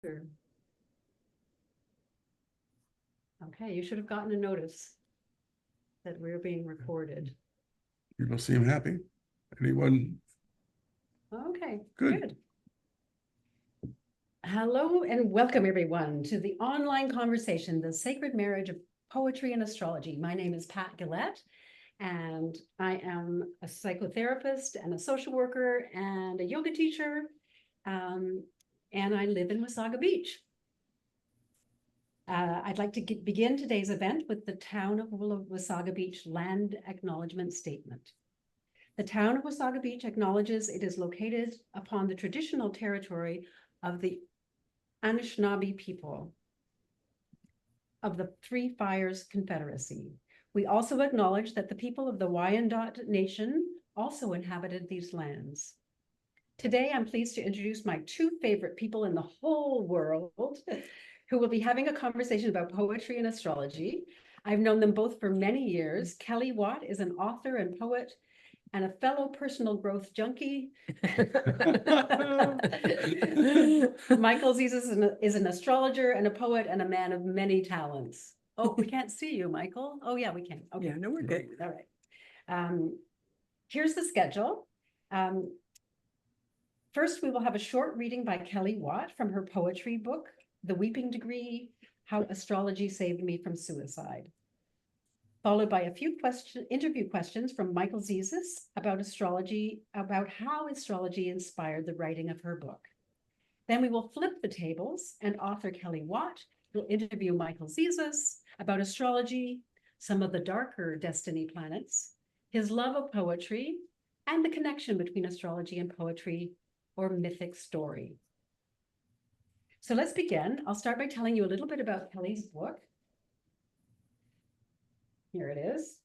Sure. Okay, you should have gotten a notice that we're being recorded. People seem happy. Anyone? Okay, Good. good. Hello and welcome everyone to the online conversation, The Sacred Marriage of Poetry and Astrology. My name is Pat Gillette, and I am a psychotherapist and a social worker and a yoga teacher, and I live in Wasaga Beach. I'd like to begin today's event with the Town of Wasaga Beach Land Acknowledgement Statement. The Town of Wasaga Beach acknowledges it is located upon the traditional territory of the Anishinaabe people of the Three Fires Confederacy. We also acknowledge that the people of the Wyandot Nation also inhabited these lands. Today, I'm pleased to introduce my two favorite people in the whole world who will be having a conversation about poetry and astrology. I've known them both for many years. Kelly Watt is an author and poet and a fellow personal growth junkie. Michael Zizis is an astrologer and a poet and a man of many talents. Oh, we can't see you, Michael. Oh, yeah, we can. Okay. Yeah, no, we're good. All right. Here's the schedule. First, we will have a short reading by Kelly Watt from her poetry book, The Weeping Degree, How Astrology Saved Me from Suicide. Followed by a few interview questions from Michael Zizis about astrology, about how astrology inspired the writing of her book. Then we will flip the tables, and author Kelly Watt will interview Michael Zizis about astrology, some of the darker destiny planets, his love of poetry, and the connection between astrology and poetry or mythic story. So let's begin. I'll start by telling you a little bit about Kelly's book. Here it is,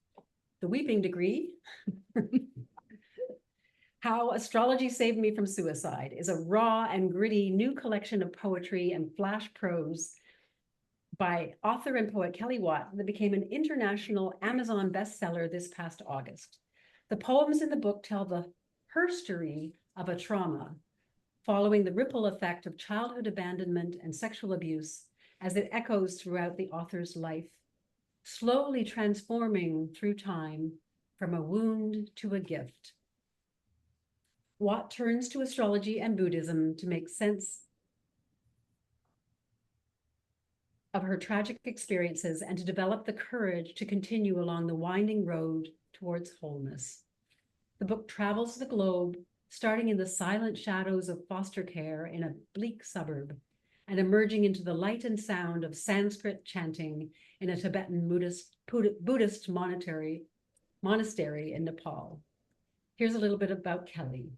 The Weeping Degree. How Astrology Saved Me from Suicide is a raw and gritty new collection of poetry and flash prose by author and poet Kelly Watt that became an international Amazon bestseller this past August. The poems in the book tell the herstory of a trauma following the ripple effect of childhood abandonment and sexual abuse as it echoes throughout the author's life, slowly transforming through time from a wound to a gift. Watt turns to astrology and Buddhism to make sense of her tragic experiences and to develop the courage to continue along the winding road towards wholeness. The book travels the globe, starting in the silent shadows of foster care in a bleak suburb and emerging into the light and sound of Sanskrit chanting in a Tibetan Buddhist monastery in Nepal. Here's a little bit about Kelly.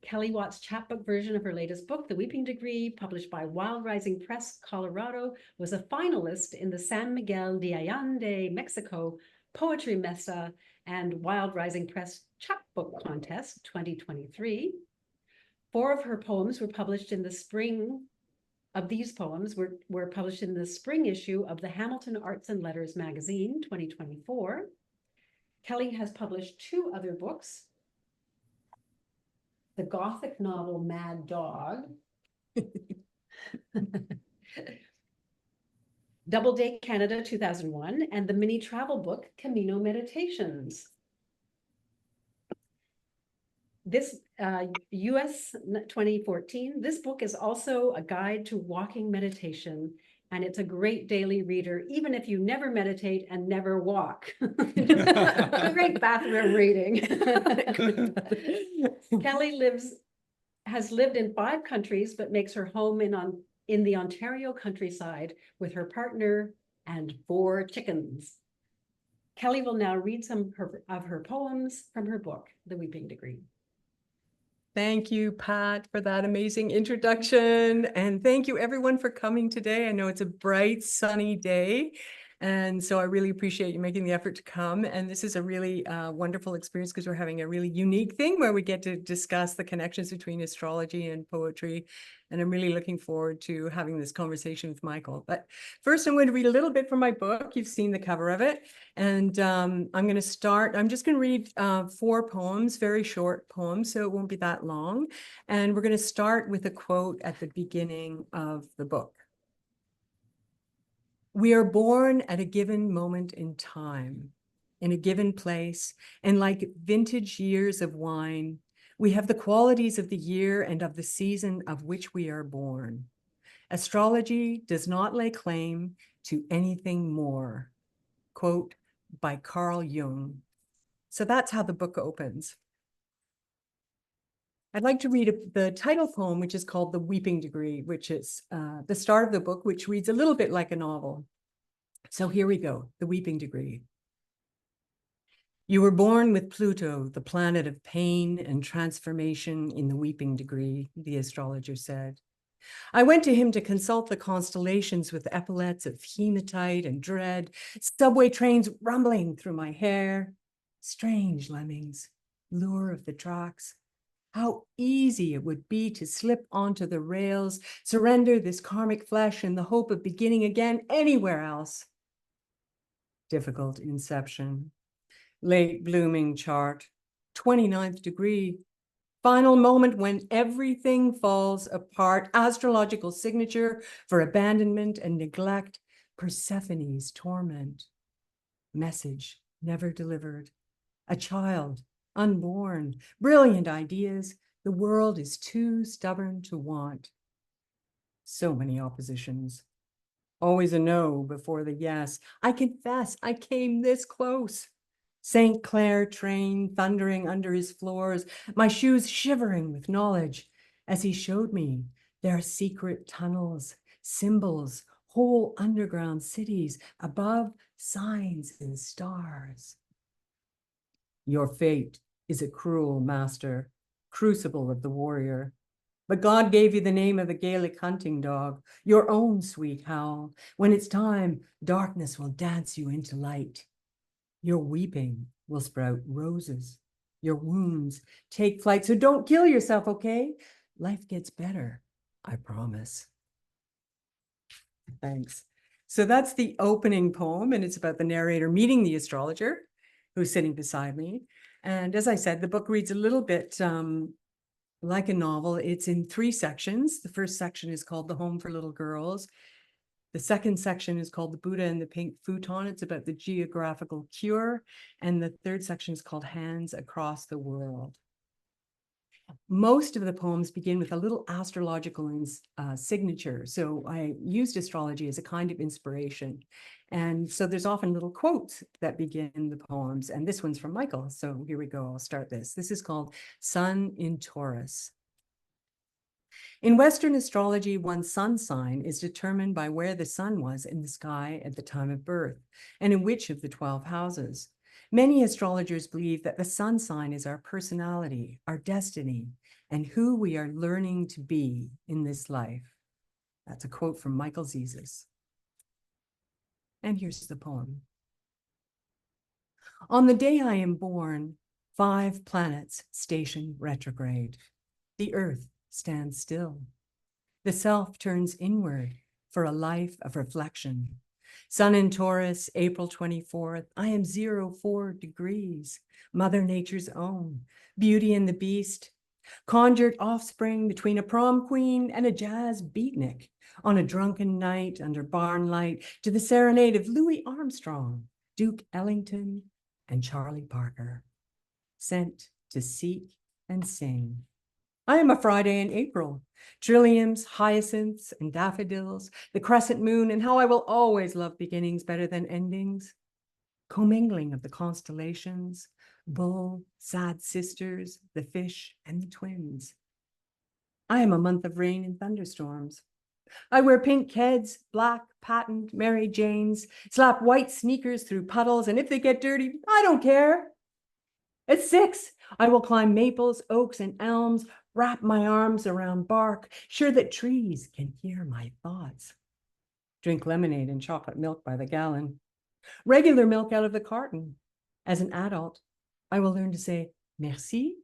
Kelly Watt's chapbook version of her latest book, The Weeping Degree, published by Wild Rising Press, Colorado, was a finalist in the San Miguel de Allende, Mexico Poetry Mesa and Wild Rising Press Chapbook Contest 2023. 4 of her poems were published in the spring. Of these poems were published in the spring issue of the Hamilton Arts and Letters magazine 2024. Kelly has published 2 other books. The Gothic novel Mad Dog, Doubleday Canada 2001, and the mini travel book Camino Meditations. This US 2014, this book is also a guide to walking meditation, and it's a great daily reader, even if you never meditate and never walk. A great bathroom reading. Kelly has lived in 5 countries, but makes her home in the Ontario countryside with her partner and 4 chickens. Kelly will now read some of her poems from her book, The Weeping Degree. Thank you, Pat, for that amazing introduction. And thank you everyone for coming today. I know it's a bright, sunny day. And so I really appreciate you making the effort to come. And this is a really wonderful experience because we're having a really unique thing where we get to discuss the connections between astrology and poetry. And I'm really looking forward to having this conversation with Michael. But first, I'm going to read a little bit from my book. You've seen the cover of it. And I'm going to start. I'm just going to read 4 poems, very short poems, so it won't be that long. And we're going to start with a quote at the beginning of the book. We are born at a given moment in time, in a given place, and like vintage years of wine, we have the qualities of the year and of the season of which we are born. Astrology does not lay claim to anything more. Quote by Carl Jung. So that's how the book opens. I'd like to read the title poem, which is called The Weeping Degree, which is the start of the book, which reads a little bit like a novel. So here we go, The Weeping Degree. You were born with Pluto, the planet of pain and transformation in the weeping degree, the astrologer said. I went to him to consult the constellations with epaulets of hematite and dread, subway trains rumbling through my hair. Strange lemmings, lure of the tracks. How easy it would be to slip onto the rails, surrender this karmic flesh in the hope of beginning again anywhere else. Difficult inception. Late blooming chart, 29th degree, final moment when everything falls apart, astrological signature for abandonment and neglect, Persephone's torment. Message never delivered. A child, unborn, brilliant ideas, the world is too stubborn to want. So many oppositions. Always a no before the yes. I confess, I came this close. St. Clair train thundering under his floors, my shoes shivering with knowledge as he showed me there are secret tunnels, symbols, whole underground cities, above signs and stars. Your fate is a cruel master, crucible of the warrior. But God gave you the name of the Gaelic hunting dog, your own sweet howl. When it's time, darkness will dance you into light. Your weeping will sprout roses. Your wounds take flight. So don't kill yourself, okay? Life gets better, I promise. Thanks. So that's the opening poem, and it's about the narrator meeting the astrologer who's sitting beside me. And as I said, the book reads a little bit like a novel. It's in 3 sections. The first section is called The Home for Little Girls. The second section is called The Buddha and the Pink Futon. It's about the geographical cure. And the third section is called Hands Across the World. Most of the poems begin with a little astrological signature. So I used astrology as a kind of inspiration. And so there's often little quotes that begin the poems. And this one's from Michael. So here we go. I'll start this. This is called Sun in Taurus. In Western astrology, one's sun sign is determined by where the sun was in the sky at the time of birth, and in which of the 12 houses. Many astrologers believe that the sun sign is our personality, our destiny, and who we are learning to be in this life. That's a quote from Michael Zizis. And here's the poem. On the day I am born, 5 planets station retrograde. The earth stands still. The self turns inward for a life of reflection. Sun in Taurus, April 24th. I am 04 degrees, Mother Nature's own, Beauty and the Beast, conjured offspring between a prom queen and a jazz beatnik on a drunken night under barn light to the serenade of Louis Armstrong, Duke Ellington, and Charlie Parker, sent to seek and sing. I am a Friday in April, trilliums, hyacinths, and daffodils, the crescent moon, and how I will always love beginnings better than endings. Commingling of the constellations, bull, sad sisters, the fish, and the twins. I am a month of rain and thunderstorms. I wear pink Keds, black, patent, Mary Janes, slap white sneakers through puddles, and if they get dirty, I don't care. At 6, I will climb maples, oaks, and elms, wrap my arms around bark, sure that trees can hear my thoughts. Drink lemonade and chocolate milk by the gallon. Regular milk out of the carton. As an adult, I will learn to say merci,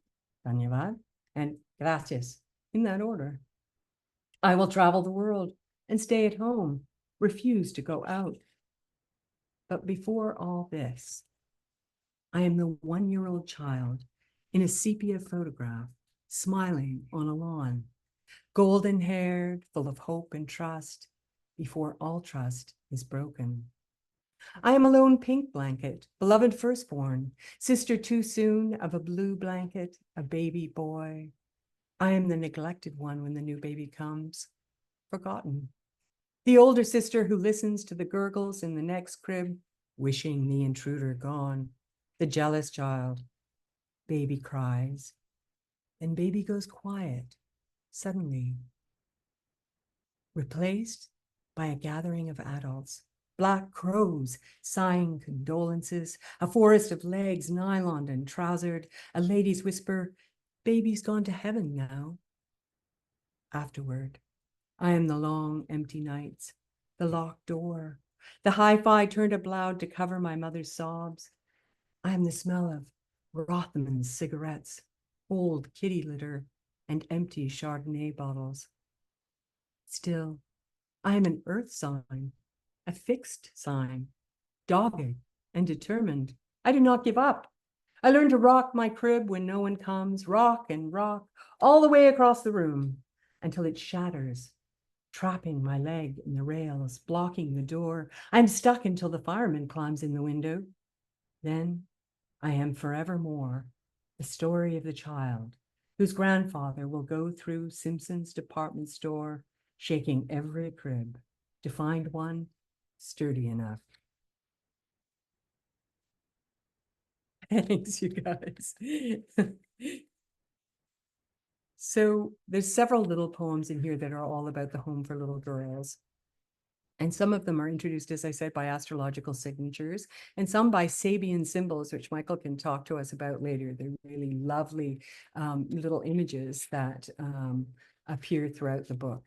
dhanyavad, and gracias in that order. I will travel the world and stay at home, refuse to go out. But before all this, I am the 1-year-old child in a sepia photograph, smiling on a lawn, golden haired, full of hope and trust, before all trust is broken. I am a lone pink blanket, beloved firstborn, sister too soon of a blue blanket, a baby boy. I am the neglected one when the new baby comes, forgotten. The older sister who listens to the gurgles in the next crib, wishing the intruder gone. The jealous child. Baby cries, and baby goes quiet, suddenly. Replaced by a gathering of adults, black crows sighing condolences, a forest of legs nyloned and trousered, a lady's whisper, baby's gone to heaven now. Afterward, I am the long empty nights, the locked door, the hi-fi turned up loud to cover my mother's sobs. I am the smell of Rothman's cigarettes, old kitty litter, and empty Chardonnay bottles. Still, I am an earth sign, a fixed sign, dogged and determined. I do not give up. I learn to rock my crib when no one comes, rock and rock all the way across the room until it shatters, trapping my leg in the rails, blocking the door. I'm stuck until the fireman climbs in the window. Then I am forevermore the story of the child whose grandfather will go through Simpson's department store, shaking every crib to find one sturdy enough. Thanks, you guys. So there's several little poems in here that are all about the home for little girls. And some of them are introduced, as I said, by astrological signatures, and some by Sabian symbols, which Michael can talk to us about later. They're really lovely little images that appear throughout the book.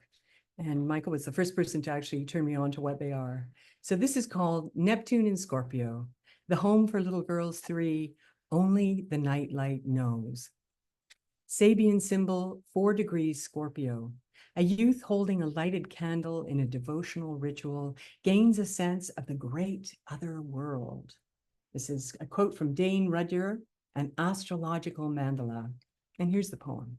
And Michael was the first person to actually turn me on to what they are. So this is called Neptune in Scorpio, the home for little girls 3, only the nightlight knows. Sabian symbol 4 degrees Scorpio. A youth holding a lighted candle in a devotional ritual gains a sense of the great other world. This is a quote from Dane Rudyard, an astrological mandala. And here's the poem.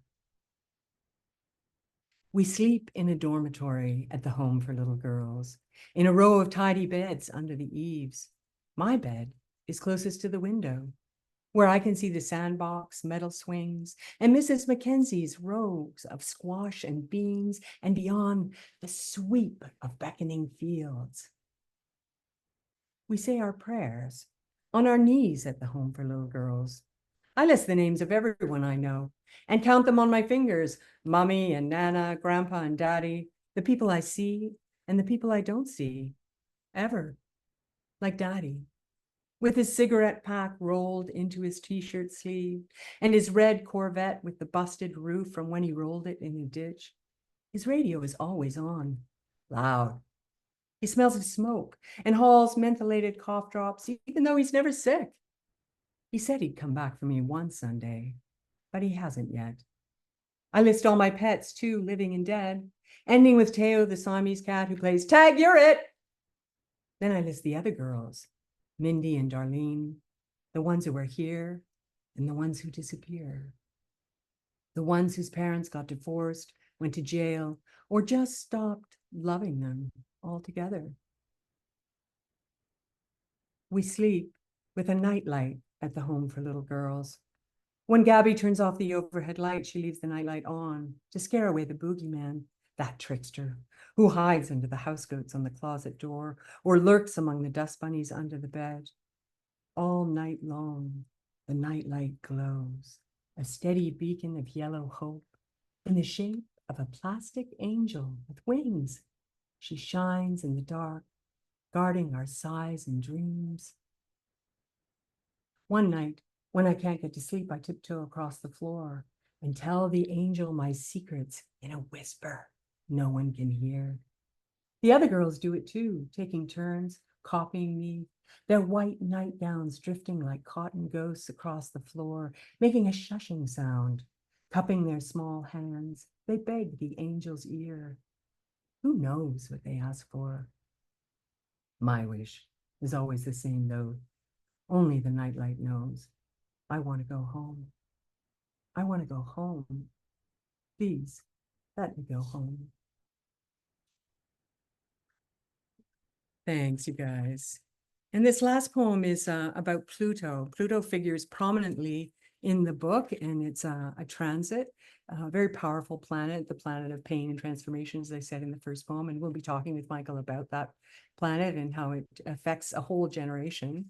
We sleep in a dormitory at the home for little girls, in a row of tidy beds under the eaves. My bed is closest to the window, where I can see the sandbox, metal swings, and Mrs. Mackenzie's rows of squash and beans, and beyond the sweep of beckoning fields. We say our prayers on our knees at the home for little girls. I list the names of everyone I know and count them on my fingers, Mommy and Nana, Grandpa and Daddy, the people I see and the people I don't see, ever, like Daddy, with his cigarette pack rolled into his t-shirt sleeve and his red Corvette with the busted roof from when he rolled it in a ditch. His radio is always on, loud. He smells of smoke and hauls mentholated cough drops, even though he's never sick. He said he'd come back for me one Sunday, but he hasn't yet. I list all my pets too, living and dead, ending with Teo, the Siamese cat who plays tag, you're it. Then I list the other girls, Mindy and Darlene, the ones who are here and the ones who disappear. The ones whose parents got divorced, went to jail, or just stopped loving them altogether. We sleep with a nightlight at the home for little girls. When Gabby turns off the overhead light, she leaves the nightlight on to scare away the boogeyman, that trickster who hides under the housecoats on the closet door or lurks among the dust bunnies under the bed. All night long, the nightlight glows, a steady beacon of yellow hope in the shape of a plastic angel with wings. She shines in the dark, guarding our sighs and dreams. One night, when I can't get to sleep, I tiptoe across the floor and tell the angel my secrets in a whisper no one can hear. The other girls do it too, taking turns, copying me, their white nightgowns drifting like cotton ghosts across the floor, making a shushing sound. Cupping their small hands, they beg the angel's ear. Who knows what they ask for? My wish is always the same, though. Only the nightlight knows. I want to go home. I want to go home. Please, let me go home. Thanks, you guys. And this last poem is about Pluto. Pluto figures prominently in the book, and it's a transit, a very powerful planet, the planet of pain and transformation, as I said in the first poem. And we'll be talking with Michael about that planet and how it affects a whole generation.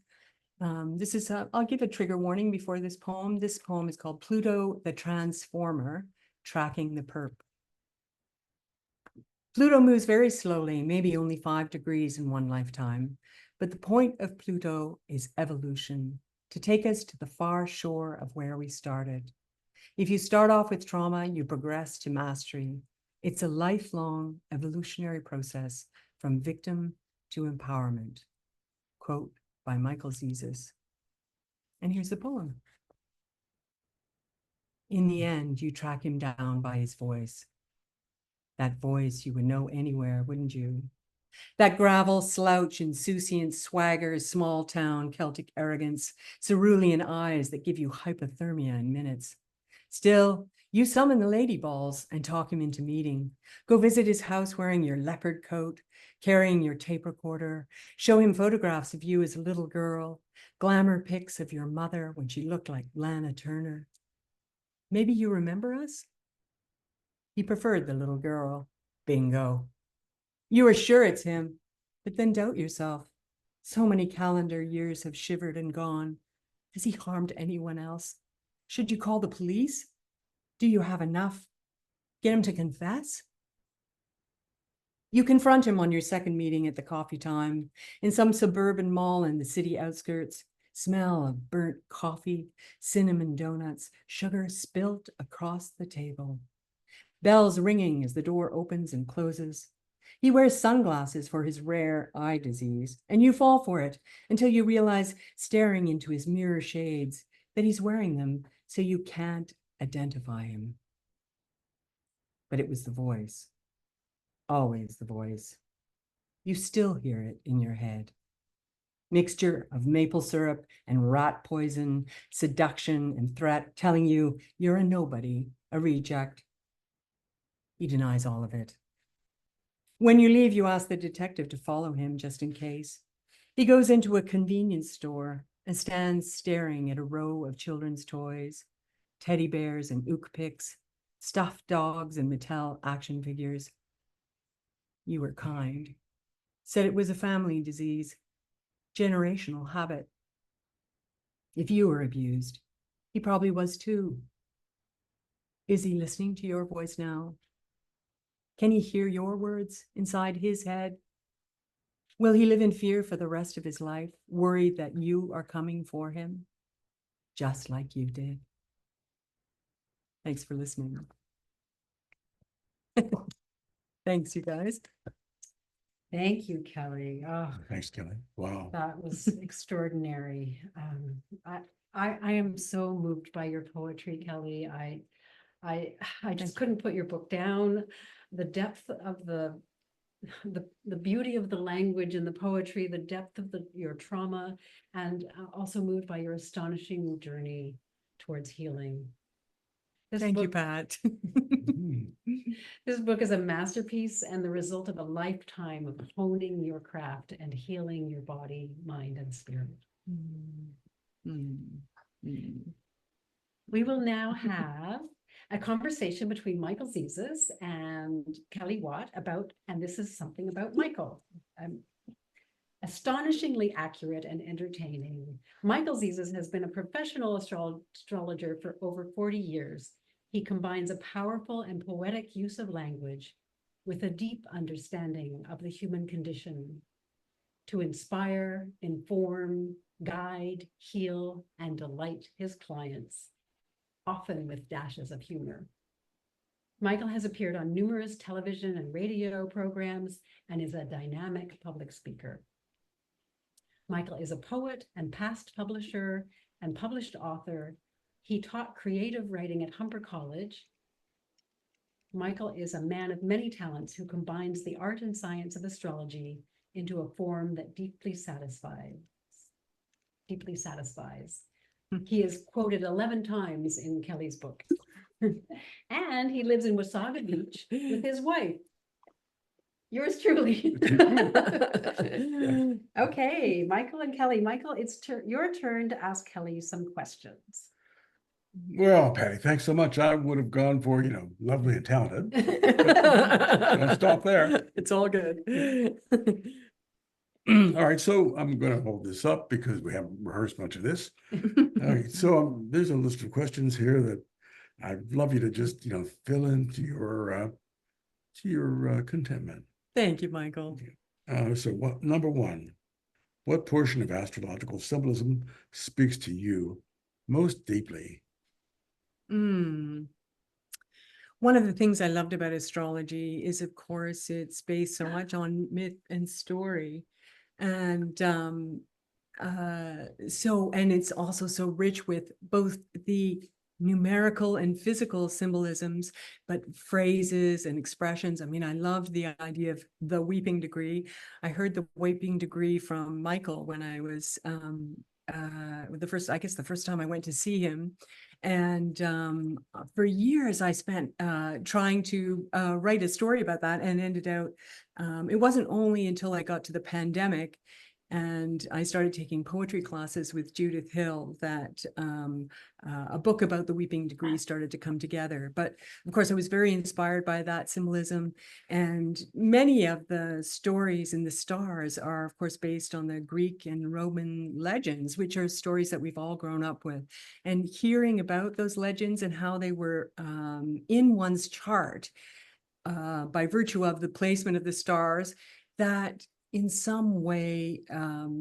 This is, I'll give a trigger warning before this poem. This poem is called Pluto the Transformer, Tracking the Perp. Pluto moves very slowly, maybe only 5 degrees in one lifetime. But the point of Pluto is evolution, to take us to the far shore of where we started. If you start off with trauma, you progress to mastery. It's a lifelong evolutionary process from victim to empowerment. Quote by Michael Zizis. And here's the poem. In the end, you track him down by his voice. That voice you would know anywhere, wouldn't you? That gravel slouch, insouciant swagger, small town Celtic arrogance, cerulean eyes that give you hypothermia in minutes. Still, you summon the lady balls and talk him into meeting. Go visit his house wearing your leopard coat, carrying your tape recorder. Show him photographs of you as a little girl, glamour pics of your mother when she looked like Lana Turner. Maybe you remember us? He preferred the little girl. Bingo. You are sure it's him, but then doubt yourself. So many calendar years have shivered and gone. Has he harmed anyone else? Should you call the police? Do you have enough? Get him to confess? You confront him on your second meeting at the coffee time in some suburban mall in the city outskirts. Smell of burnt coffee, cinnamon donuts, sugar spilt across the table. Bells ringing as the door opens and closes. He wears sunglasses for his rare eye disease, and you fall for it until you realize, staring into his mirror shades, that he's wearing them so you can't identify him. But it was the voice, always the voice. You still hear it in your head. Mixture of maple syrup and rat poison, seduction and threat, telling you you're a nobody, a reject. He denies all of it. When you leave, you ask the detective to follow him just in case. He goes into a convenience store and stands staring at a row of children's toys, teddy bears and ook picks, stuffed dogs and Mattel action figures. You were kind. Said it was a family disease, generational habit. If you were abused, he probably was too. Is he listening to your voice now? Can he hear your words inside his head? Will he live in fear for the rest of his life, worried that you are coming for him, just like you did? Thanks for listening. Thanks, you guys. Thank you, Kelly. Oh, Thanks, Kelly. Wow. that was extraordinary. I am so moved by your poetry, Kelly. I just couldn't put your book down. The depth of the beauty of the language and the poetry, the depth of your trauma, and also moved by your astonishing journey towards healing. Thank you, Pat. This book is a masterpiece and the result of a lifetime of honing your craft and healing your body, mind, and spirit. We will now have a conversation between Michael Zizis and Kelly Watt about, and this is something about Michael. Astonishingly accurate and entertaining. Michael Zizis has been a professional astrologer for over 40 years. He combines a powerful and poetic use of language with a deep understanding of the human condition to inspire, inform, guide, heal, and delight his clients, often with dashes of humor. Michael has appeared on numerous television and radio programs and is a dynamic public speaker. Michael is a poet and past publisher and published author. He taught creative writing at Humber College. Michael is a man of many talents who combines the art and science of astrology into a form that deeply satisfies. He is quoted 11 times in Kelly's book. And he lives in Wasaga Beach with his wife. Yours truly. Okay, Michael and Kelly. Michael, it's your turn to ask Kelly some questions. Well, Patty, thanks so much. I would have gone for, lovely and talented. Don't stop there. It's all good. All right, so I'm going to hold this up because we haven't rehearsed much of this. All right, so there's a list of questions here that I'd love you to just, fill into your contentment. Thank you, Michael. So number one, what portion of astrological symbolism speaks to you most deeply? One of the things I loved about astrology is, of course, it's based so much on myth and story. And and it's also so rich with both the numerical and physical symbolisms, but phrases and expressions. I mean, I loved the idea of the weeping degree. I heard the weeping degree from Michael when I was the first time I went to see him. And for years I spent trying to write a story about that, and ended out, it wasn't only until I got to the pandemic and I started taking poetry classes with Judith Hill that a book about the weeping degree started to come together. But of course, I was very inspired by that symbolism. And many of the stories in the stars are, of course, based on the Greek and Roman legends, which are stories that we've all grown up with. And hearing about those legends and how they were in one's chart by virtue of the placement of the stars, that in some way,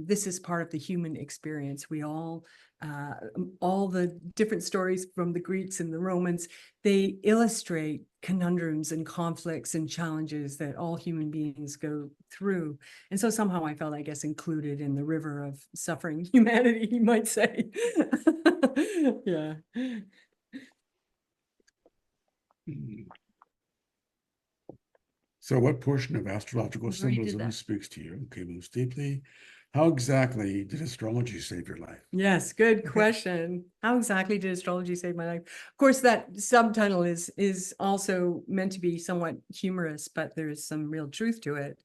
this is part of the human experience. We all the different stories from the Greeks and the Romans, they illustrate conundrums and conflicts and challenges that all human beings go through. And so somehow I felt, I guess, included in the river of suffering humanity, you might say. Yeah. So what portion of astrological symbolism speaks to you? Okay, most deeply. How exactly did astrology save your life? Yes, good question. How exactly did astrology save my life? Of course, that subtitle is also meant to be somewhat humorous, but there's some real truth to it.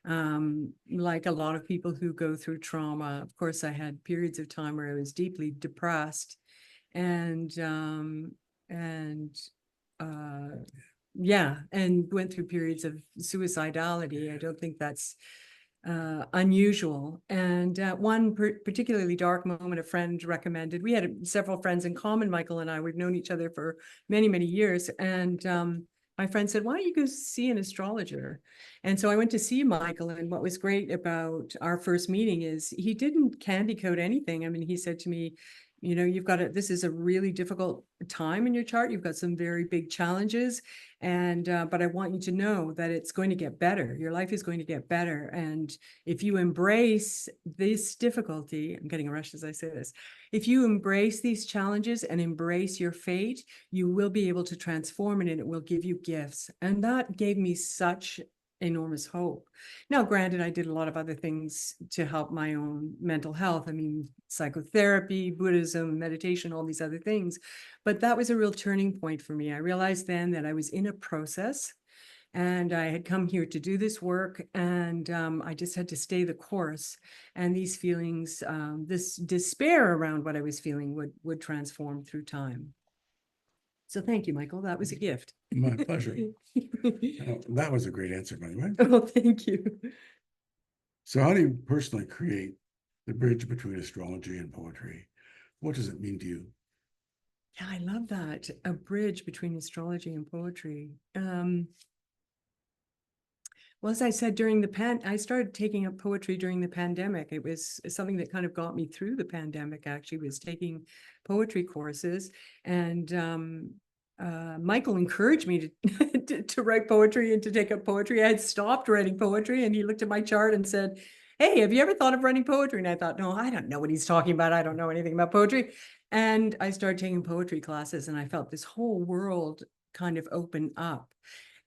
Like a lot of people who go through trauma, of course, I had periods of time where I was deeply depressed and went through periods of suicidality. I don't think that's unusual. And one particularly dark moment a friend recommended. We had several friends in common, Michael and I. We've known each other for many, many years. And my friend said, why don't you go see an astrologer? And so I went to see Michael. And what was great about our first meeting is he didn't candy coat anything. I mean, he said to me, you've got this is a really difficult time in your chart. You've got some very big challenges. And, but I want you to know that it's going to get better. Your life is going to get better. And if you embrace this difficulty, I'm getting a rush as I say this, if you embrace these challenges and embrace your fate, you will be able to transform it, and it will give you gifts. And that gave me such enormous hope. Now, granted, I did a lot of other things to help my own mental health. I mean, psychotherapy, Buddhism, meditation, all these other things. But that was a real turning point for me. I realized then that I was in a process and I had come here to do this work, and I just had to stay the course. And these feelings, this despair around what I was feeling would transform through time. So thank you, Michael. That was a gift. My pleasure. That was a great answer, by the way. Oh, thank you. So how do you personally create the bridge between astrology and poetry? What does it mean to you? Yeah, I love that. A bridge between astrology and poetry. Well, as I said, I started taking up poetry during the pandemic. It was something that kind of got me through the pandemic, actually, was taking poetry courses. And Michael encouraged me to write poetry and to take up poetry. I had stopped writing poetry, and he looked at my chart and said, hey, have you ever thought of writing poetry? And I thought, no, I don't know what he's talking about. I don't know anything about poetry. And I started taking poetry classes, and I felt this whole world kind of open up.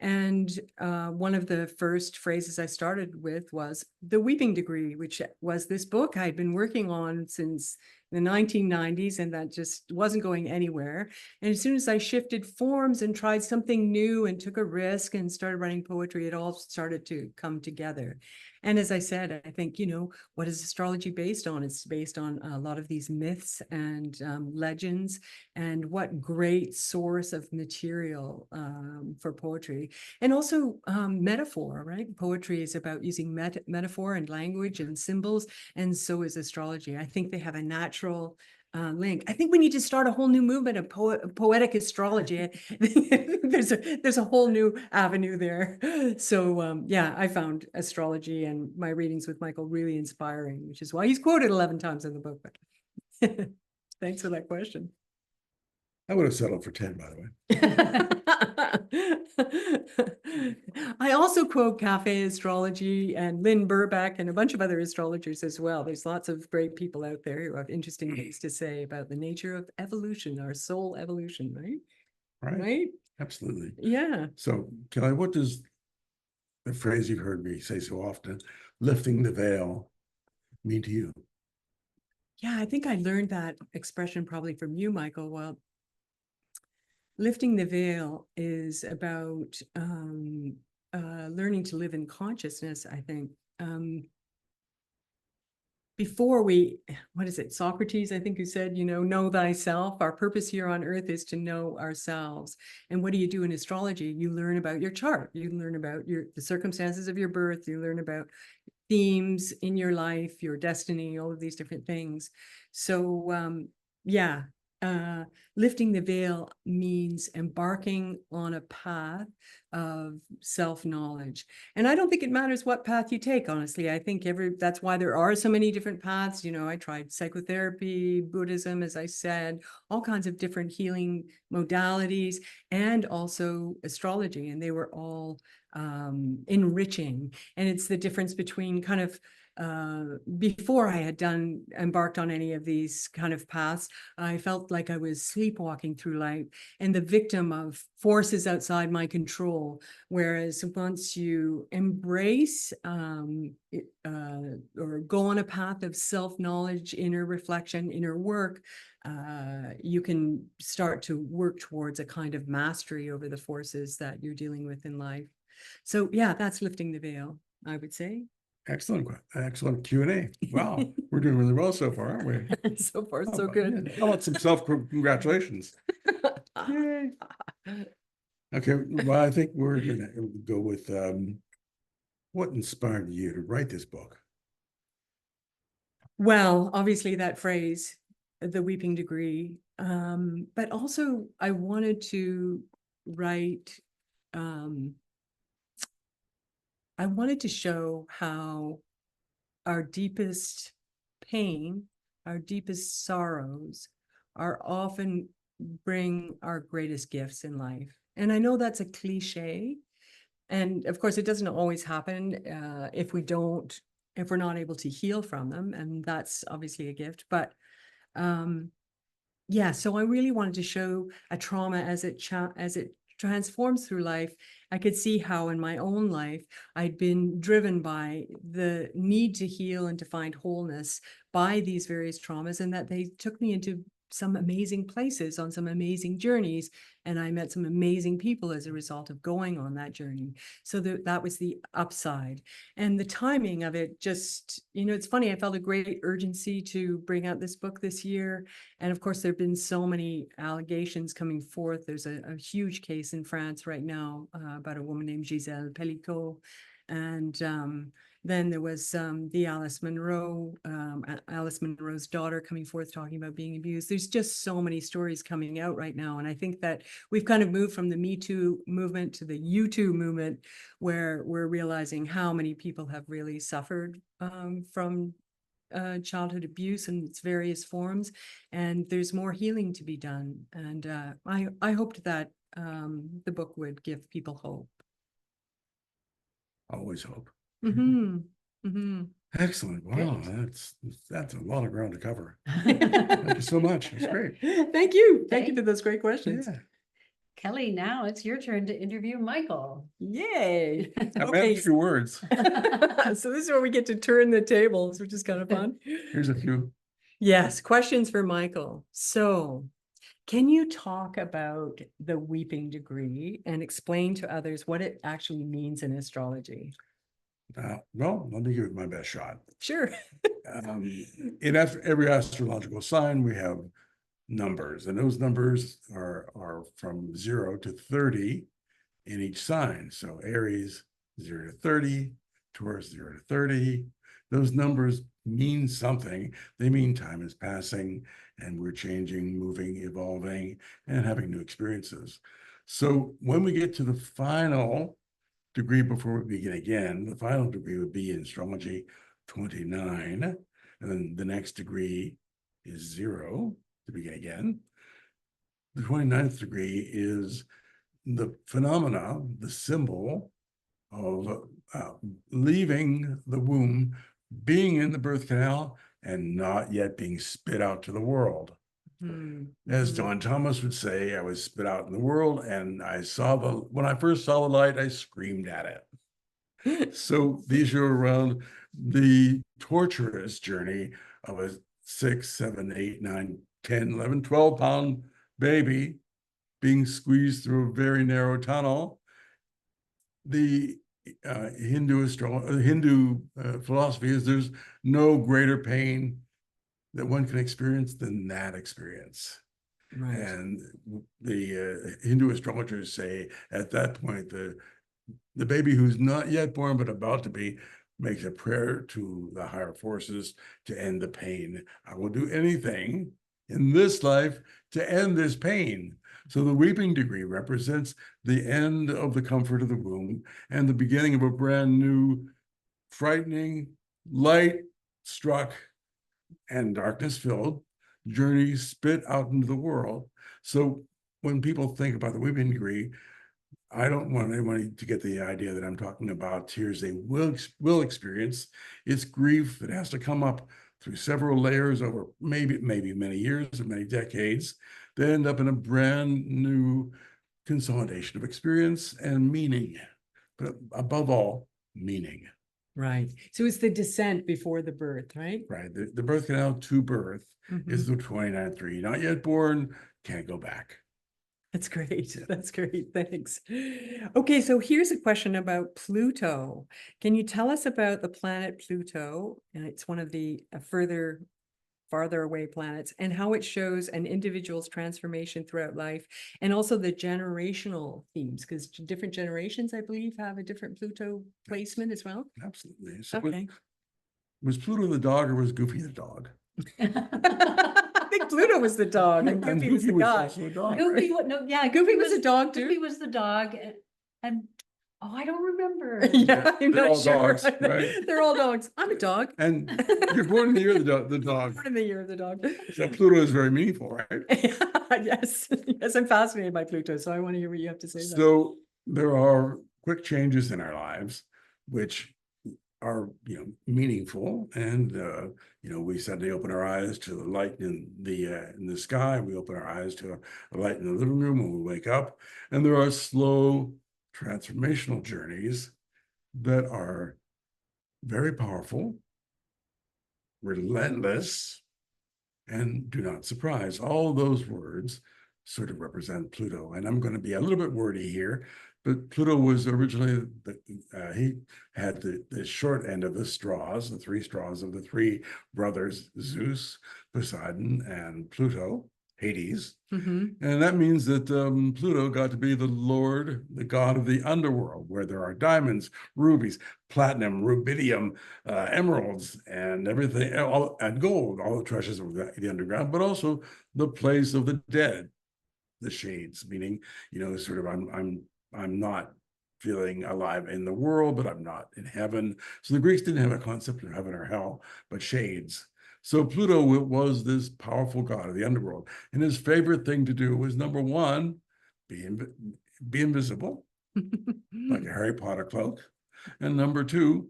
And one of the first phrases I started with was the weeping degree, which was this book I'd been working on since the 1990s, and that just wasn't going anywhere. And as soon as I shifted forms and tried something new and took a risk and started writing poetry, it all started to come together. And as I said, I think, what is astrology based on? It's based on a lot of these myths and legends, and what great source of material for poetry. And also metaphor, right? Poetry is about using metaphor and language and symbols, and so is astrology. I think they have a natural link. I think we need to start a whole new movement of poetic astrology. there's a whole new avenue there. So yeah, I found astrology and my readings with Michael really inspiring, which is why he's quoted 11 times in the book. But thanks for that question. I would have settled for 10, by the way. I also quote Cafe Astrology and Lynn Burback and a bunch of other astrologers as well. There's lots of great people out there who have interesting things to say about the nature of evolution, our soul evolution, right? Right. Absolutely. Yeah. So, Kelly, what does the phrase you've heard me say so often, lifting the veil, mean to you? Yeah, I think I learned that expression probably from you, Michael. Well, lifting the veil is about learning to live in consciousness, I think. Before what is it, Socrates, I think, who said, know thyself. Our purpose here on earth is to know ourselves. And what do you do in astrology? You learn about your chart. You learn about the circumstances of your birth. You learn about themes in your life, your destiny, all of these different things. So yeah, lifting the veil means embarking on a path of self-knowledge. And I don't think it matters what path you take, honestly. I think that's why there are so many different paths. I tried psychotherapy, Buddhism, as I said, all kinds of different healing modalities, and also astrology, and they were all enriching. And it's the difference between kind of before I had embarked on any of these kind of paths, I felt like I was sleepwalking through life and the victim of forces outside my control. Whereas once you embrace or go on a path of self-knowledge, inner reflection, inner work, you can start to work towards a kind of mastery over the forces that you're dealing with in life. So yeah, that's lifting the veil, I would say. Excellent Q&A. Wow, we're doing really well so far, aren't we? So far, so good. Yeah. How about some self-congratulations? Yay. Okay, well, I think we're gonna go with what inspired you to write this book? Well, obviously that phrase, the weeping degree, but also I wanted to write, I wanted to show how our deepest pain, our deepest sorrows are often bring our greatest gifts in life. And I know that's a cliche. And of course, it doesn't always happen if we're not able to heal from them. And that's obviously a gift. But yeah, so I really wanted to show a trauma as it transforms through life. I could see how in my own life, I'd been driven by the need to heal and to find wholeness by these various traumas, and that they took me into some amazing places on some amazing journeys. And I met some amazing people as a result of going on that journey. So that was the upside. And the timing of it just, it's funny, I felt a great urgency to bring out this book this year. And of course, there have been so many allegations coming forth. There's a huge case in France right now about a woman named Gisèle Pellicot. And then there was the Alice Munro's daughter coming forth talking about being abused. There's just so many stories coming out right now. And I think that we've kind of moved from the Me Too movement to the You Too movement, where we're realizing how many people have really suffered from childhood abuse in its various forms. And there's more healing to be done. And I hoped that the book would give people hope. Always hope. Mm-hmm. Mhm. Excellent. Wow, Great. that's a lot of ground to cover. Thank you so much. It's great. Thank you. Thank you Thank- for those great questions. Yeah. Kelly, now it's your turn to interview Michael. Yay. I Okay. managed a few words. So this is where we get to turn the tables, which is kind of fun. Here's a few. Yes, questions for Michael. So, can you talk about the weeping degree and explain to others what it actually means in astrology? Well, let me give it my best shot. Sure. In every astrological sign, we have numbers, and those numbers are from 0 to 30 in each sign. So Aries 0 to 30, Taurus 0 to 30. Those numbers mean something. They mean time is passing and we're changing, moving, evolving, and having new experiences. So when we get to the final degree before we begin again, the final degree would be in astrology 29. And then the next degree is 0 to begin again. The 29th degree is the phenomena, the symbol of leaving the womb, being in the birth canal, and not yet being spit out to the world. As John Thomas would say, I was spit out in the world, and when I first saw the light, I screamed at it. So these are around the torturous journey of a 6, 7, 8, 9, 10, 11, 12-pound baby being squeezed through a very narrow tunnel. The Hindu philosophy is there's no greater pain that one can experience than that experience. Right. And the Hindu astrologers say at that point, the baby who's not yet born but about to be makes a prayer to the higher forces to end the pain. I will do anything in this life to end this pain. So the weeping degree represents the end of the comfort of the womb and the beginning of a brand new, frightening, light struck and darkness filled journey spit out into the world. So when people think about the weeping degree, I don't want anyone to get the idea that I'm talking about tears they will experience. It's grief that has to come up through several layers over maybe many years or many decades. They end up in a brand new consolidation of experience and meaning, but above all, meaning. Right. So it's the descent before the birth, right? Right. The birth canal to birth is the 29th degree. Not yet born, can't go back. That's great. That's great. Thanks. Okay, so here's a question about Pluto. Can you tell us about the planet Pluto? And it's one of the farther away planets, and how it shows an individual's transformation throughout life, and also the generational themes, because different generations, I believe, have a different Pluto placement as well. Absolutely. So Okay. was Pluto the dog or was Goofy the dog? I think Pluto was the dog and Goofy was the guy. also a dog, Goofy, right? no, yeah, Goofy was a dog Goofy too. was the dog, and oh, I don't remember. Yeah, I'm They're not all sure. dogs, right? They're all dogs. I'm a dog. And you're born in the year of the dog. Born in the year of the dog. So Pluto is very meaningful, right? Yes, yes, I'm fascinated by Pluto, so I want to hear what you have to say. So there are quick changes in our lives, which are meaningful, and we suddenly open our eyes to the light in the sky. We open our eyes to a light in the living room when we wake up, and there are slow transformational journeys that are very powerful, relentless, and do not surprise. All those words sort of represent Pluto. And I'm going to be a little bit wordy here, but Pluto was originally, he had the short end of the straws, the 3 straws of the 3 brothers, Zeus, Poseidon, and Pluto, Hades. And that means that Pluto got to be the lord, the god of the underworld, where there are diamonds, rubies, platinum, rubidium, emeralds, and everything, and gold, all the treasures of the underground, but also the place of the dead, the shades, meaning, sort of I'm not feeling alive in the world, but I'm not in heaven. So the Greeks didn't have a concept of heaven or hell, but shades. So Pluto was this powerful god of the underworld. And his favorite thing to do was, number one, be invisible, like a Harry Potter cloak. And number 2,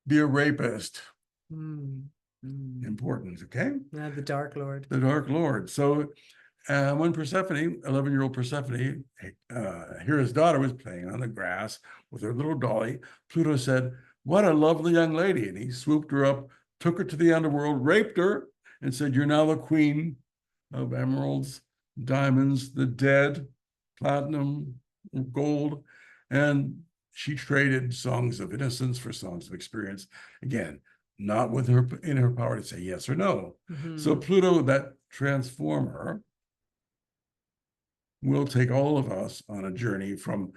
be a rapist. Mm. Mm. Important, okay? The Dark Lord. The Dark Lord. So when Persephone, 11-year-old Persephone, here his daughter was playing on the grass with her little dolly, Pluto said, "What a lovely young lady." And he swooped her up, took her to the underworld, raped her, and said, "You're now the queen of emeralds, diamonds, the dead, platinum, gold." And she traded songs of innocence for songs of experience. Again, not with her in her power to say yes or no. So Mhm. Pluto, that transformer, will take all of us on a journey from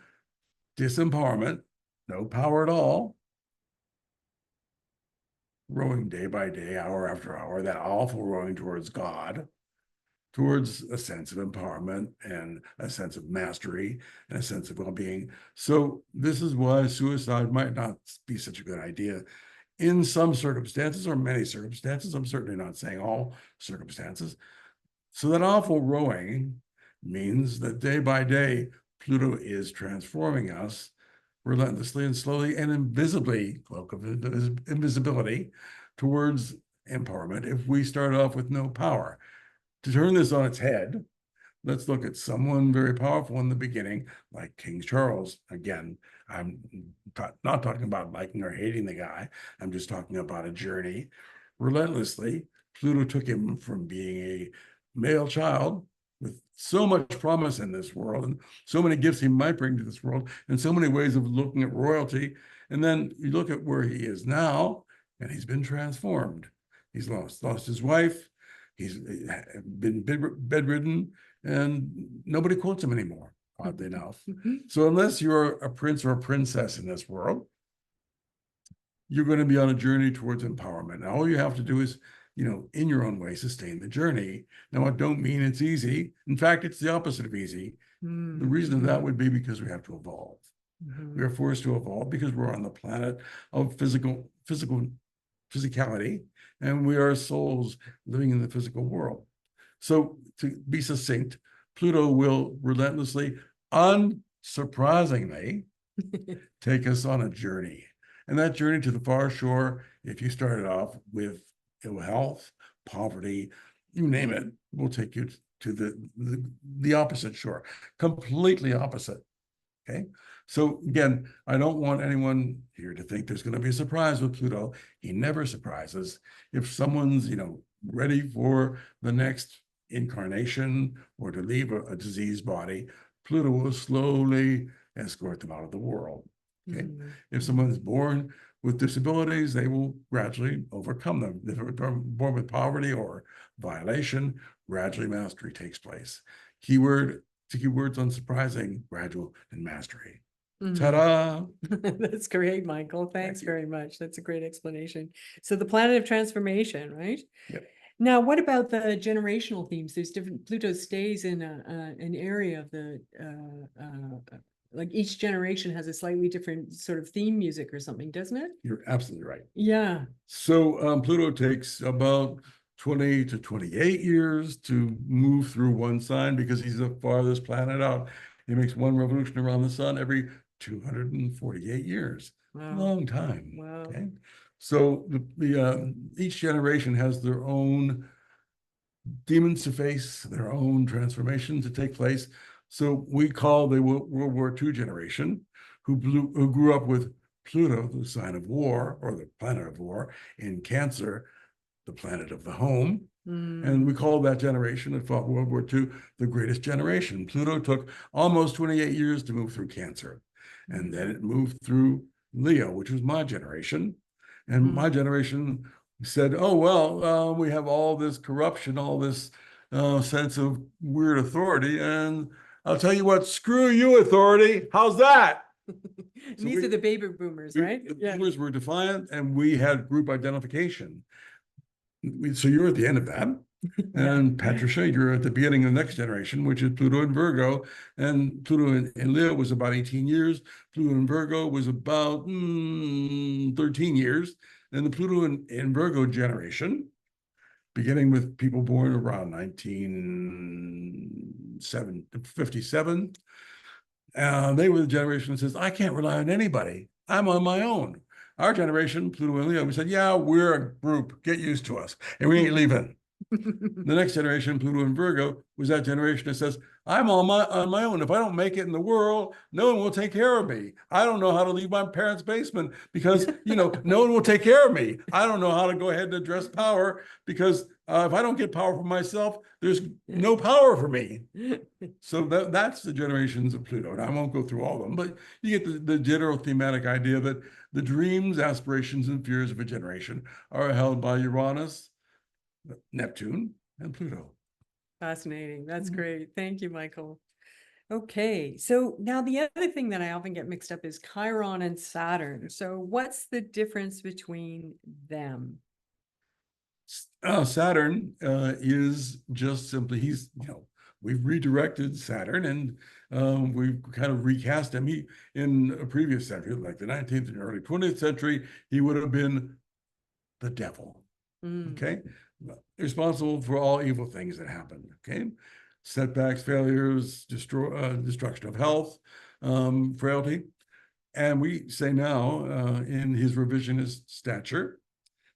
disempowerment, no power at all, rowing day by day, hour after hour, that awful rowing towards God, towards a sense of empowerment and a sense of mastery and a sense of well-being. So this is why suicide might not be such a good idea in some circumstances or many circumstances. I'm certainly not saying all circumstances. So that awful rowing means that day by day, Pluto is transforming us relentlessly and slowly and invisibly, cloak of invisibility, towards empowerment if we start off with no power. To turn this on its head, let's look at someone very powerful in the beginning, like King Charles. Again, I'm not talking about liking or hating the guy. I'm just talking about a journey. Relentlessly, Pluto took him from being a male child with so much promise in this world and so many gifts he might bring to this world and so many ways of looking at royalty. And then you look at where he is now, and he's been transformed. He's lost his wife. He's been bedridden, and nobody quotes him anymore, oddly enough. So unless you're a prince or a princess in this world, you're going to be on a journey towards empowerment. And all you have to do is, in your own way, sustain the journey. Now, I don't mean it's easy. In fact, it's the opposite of easy. The reason of that would be because we have to evolve. We are forced to evolve because we're on the planet of physicality, and we are souls living in the physical world. So to be succinct, Pluto will relentlessly, unsurprisingly, take us on a journey. And that journey to the far shore, if you started off with ill health, poverty, you name it, will take you to the opposite shore, completely opposite. Okay. So again, I don't want anyone here to think there's going to be a surprise with Pluto. He never surprises. If someone's, ready for the next incarnation or to leave a diseased body, Pluto will slowly escort them out of the world. Okay. If someone's born with disabilities, they will gradually overcome them. If they're born with poverty or violation, gradually mastery takes place. Keywords unsurprising, gradual, and mastery. Ta-da! That's great, Michael. Thanks you. very much. That's a great explanation. So the planet of transformation, right? Yep. Now, what about the generational themes? There's different, Pluto stays in an area of the, like each generation has a slightly different sort of theme music or something, doesn't it? You're absolutely right. Yeah. So Pluto takes about 20 to 28 years to move through one sign because he's the farthest planet out. He makes one revolution around the sun every 248 years. Wow. Long time. Wow. Okay. So each generation has their own demons to face, their own transformations to take place. So we call the World War II generation, who grew up with Pluto, the sign of war, or the planet of war, in Cancer, the planet of the home. And we call that generation that fought World War II the greatest generation. Pluto took almost 28 years to move through Cancer. And then it moved through Leo, which was my generation. And my generation said, oh, well, we have all this corruption, all this sense of weird authority. And I'll tell you what, screw you, authority. How's that? So These are the baby boomers, right? The boomers were defiant, and we had group identification. So you're at the end of that. And Patricia, you're at the beginning of the next generation, which is Pluto and Virgo. And Pluto in Leo was about 18 years. Pluto in Virgo was about 13 years. And the Pluto in Virgo generation, beginning with people born around 1957, they were the generation that says, I can't rely on anybody. I'm on my own. Our generation, Pluto and Leo, we said, yeah, we're a group, get used to us, and we ain't leaving. The next generation, Pluto and Virgo, was that generation that says, I'm on my own. If I don't make it in the world, no one will take care of me. I don't know how to leave my parents' basement because, no one will take care of me. I don't know how to go ahead and address power because if I don't get power for myself, there's no power for me. So that's the generations of Pluto. And I won't go through all of them, but you get the general thematic idea that the dreams, aspirations, and fears of a generation are held by Uranus, Neptune, and Pluto. Fascinating. That's Mhm. great. Thank you, Michael. Okay, so now the other thing that I often get mixed up is Chiron and Saturn. So what's the difference between them? Saturn is just simply, we've redirected Saturn and we've kind of recast him. He, in a previous century, like the 19th and early 20th century, he would have been the devil. Okay, responsible for all evil things that happen. Okay, setbacks, failures, destruction of health, frailty. And we say now in his revisionist stature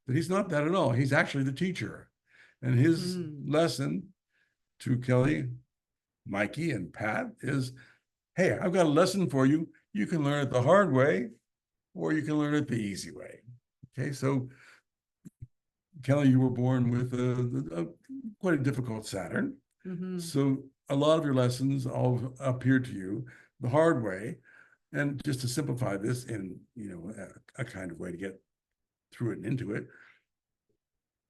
that he's not that at all. He's actually the teacher. And his lesson to Kelly, Mikey, and Pat is, hey, I've got a lesson for you. You can learn it the hard way, or you can learn it the easy way. Okay, so Kelly, you were born with quite a difficult Saturn. So a lot of your lessons all appear to you the hard way. And just to simplify this in, a kind of way to get through it and into it,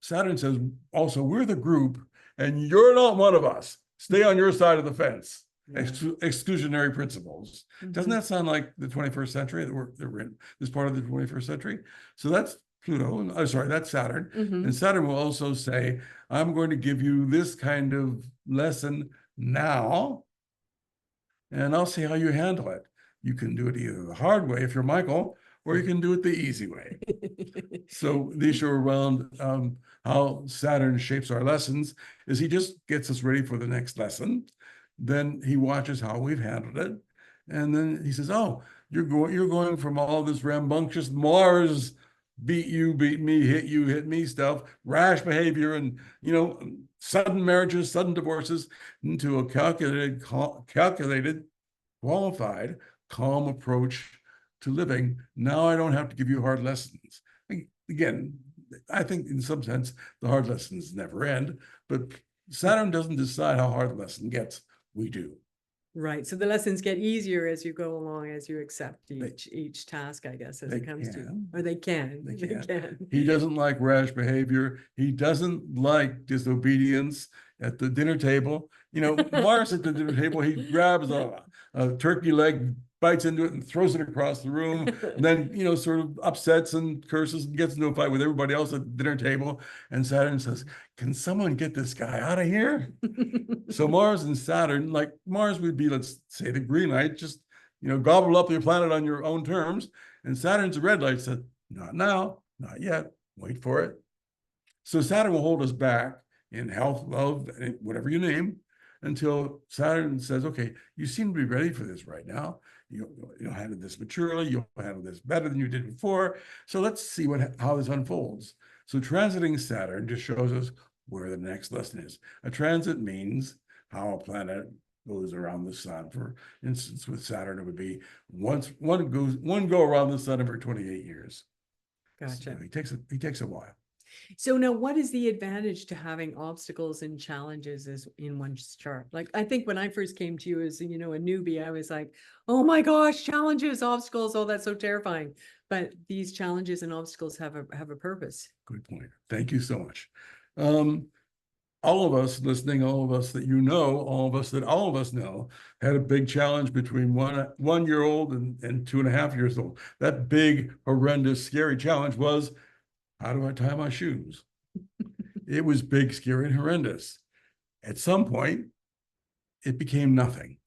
Saturn says also, we're the group and you're not one of us. Stay on your side of the fence. Yeah. Exclusionary principles. Doesn't that sound like the 21st century that we're in this part of the 21st century? So that's Pluto, that's Saturn. And Saturn will also say, I'm going to give you this kind of lesson now, and I'll see how you handle it. You can do it either the hard way if you're Michael, or you can do it the easy way. So the issue around how Saturn shapes our lessons is he just gets us ready for the next lesson. Then he watches how we've handled it. And then he says, oh, you're going from all this rambunctious Mars, beat you, beat me, hit me stuff, rash behavior, and, sudden marriages, sudden divorces, into a calculated, qualified, calm approach to living. Now I don't have to give you hard lessons. Again, I think in some sense, the hard lessons never end, but Saturn doesn't decide how hard the lesson gets. We do. Right. So the lessons get easier as you go along, as you accept each task, I guess, as it comes to, or they can. He doesn't like rash behavior. He doesn't like disobedience at the dinner table. Mars at the dinner table, he grabs a turkey leg, bites into it and throws it across the room, and then, sort of upsets and curses and gets into a fight with everybody else at the dinner table. And Saturn says, can someone get this guy out of here? So Mars and Saturn, like Mars would be, let's say, the green light, just, gobble up your planet on your own terms. And Saturn's the red light, said, not now, not yet, wait for it. So Saturn will hold us back in health, love, whatever you name, until Saturn says, okay, you seem to be ready for this right now. You'll handle this maturely, you'll handle this better than you did before. So let's see how this unfolds. So transiting Saturn just shows us where the next lesson is. A transit means how a planet goes around the sun. For instance, with Saturn, it would be one go around the sun every 28 years. Gotcha. So he takes a while. So now what is the advantage to having obstacles and challenges in one's chart? Like, I think when I first came to you as, a newbie, I was like, oh my gosh, challenges, obstacles, oh, that's so terrifying. But these challenges and obstacles have a purpose. Good point. Thank you so much. All of us listening, all of us that all of us that all of us know, had a big challenge between 1 year old and 2.5 years old. That big, horrendous, scary challenge was, how do I tie my shoes? It was big, scary, and horrendous. At some point, it became nothing.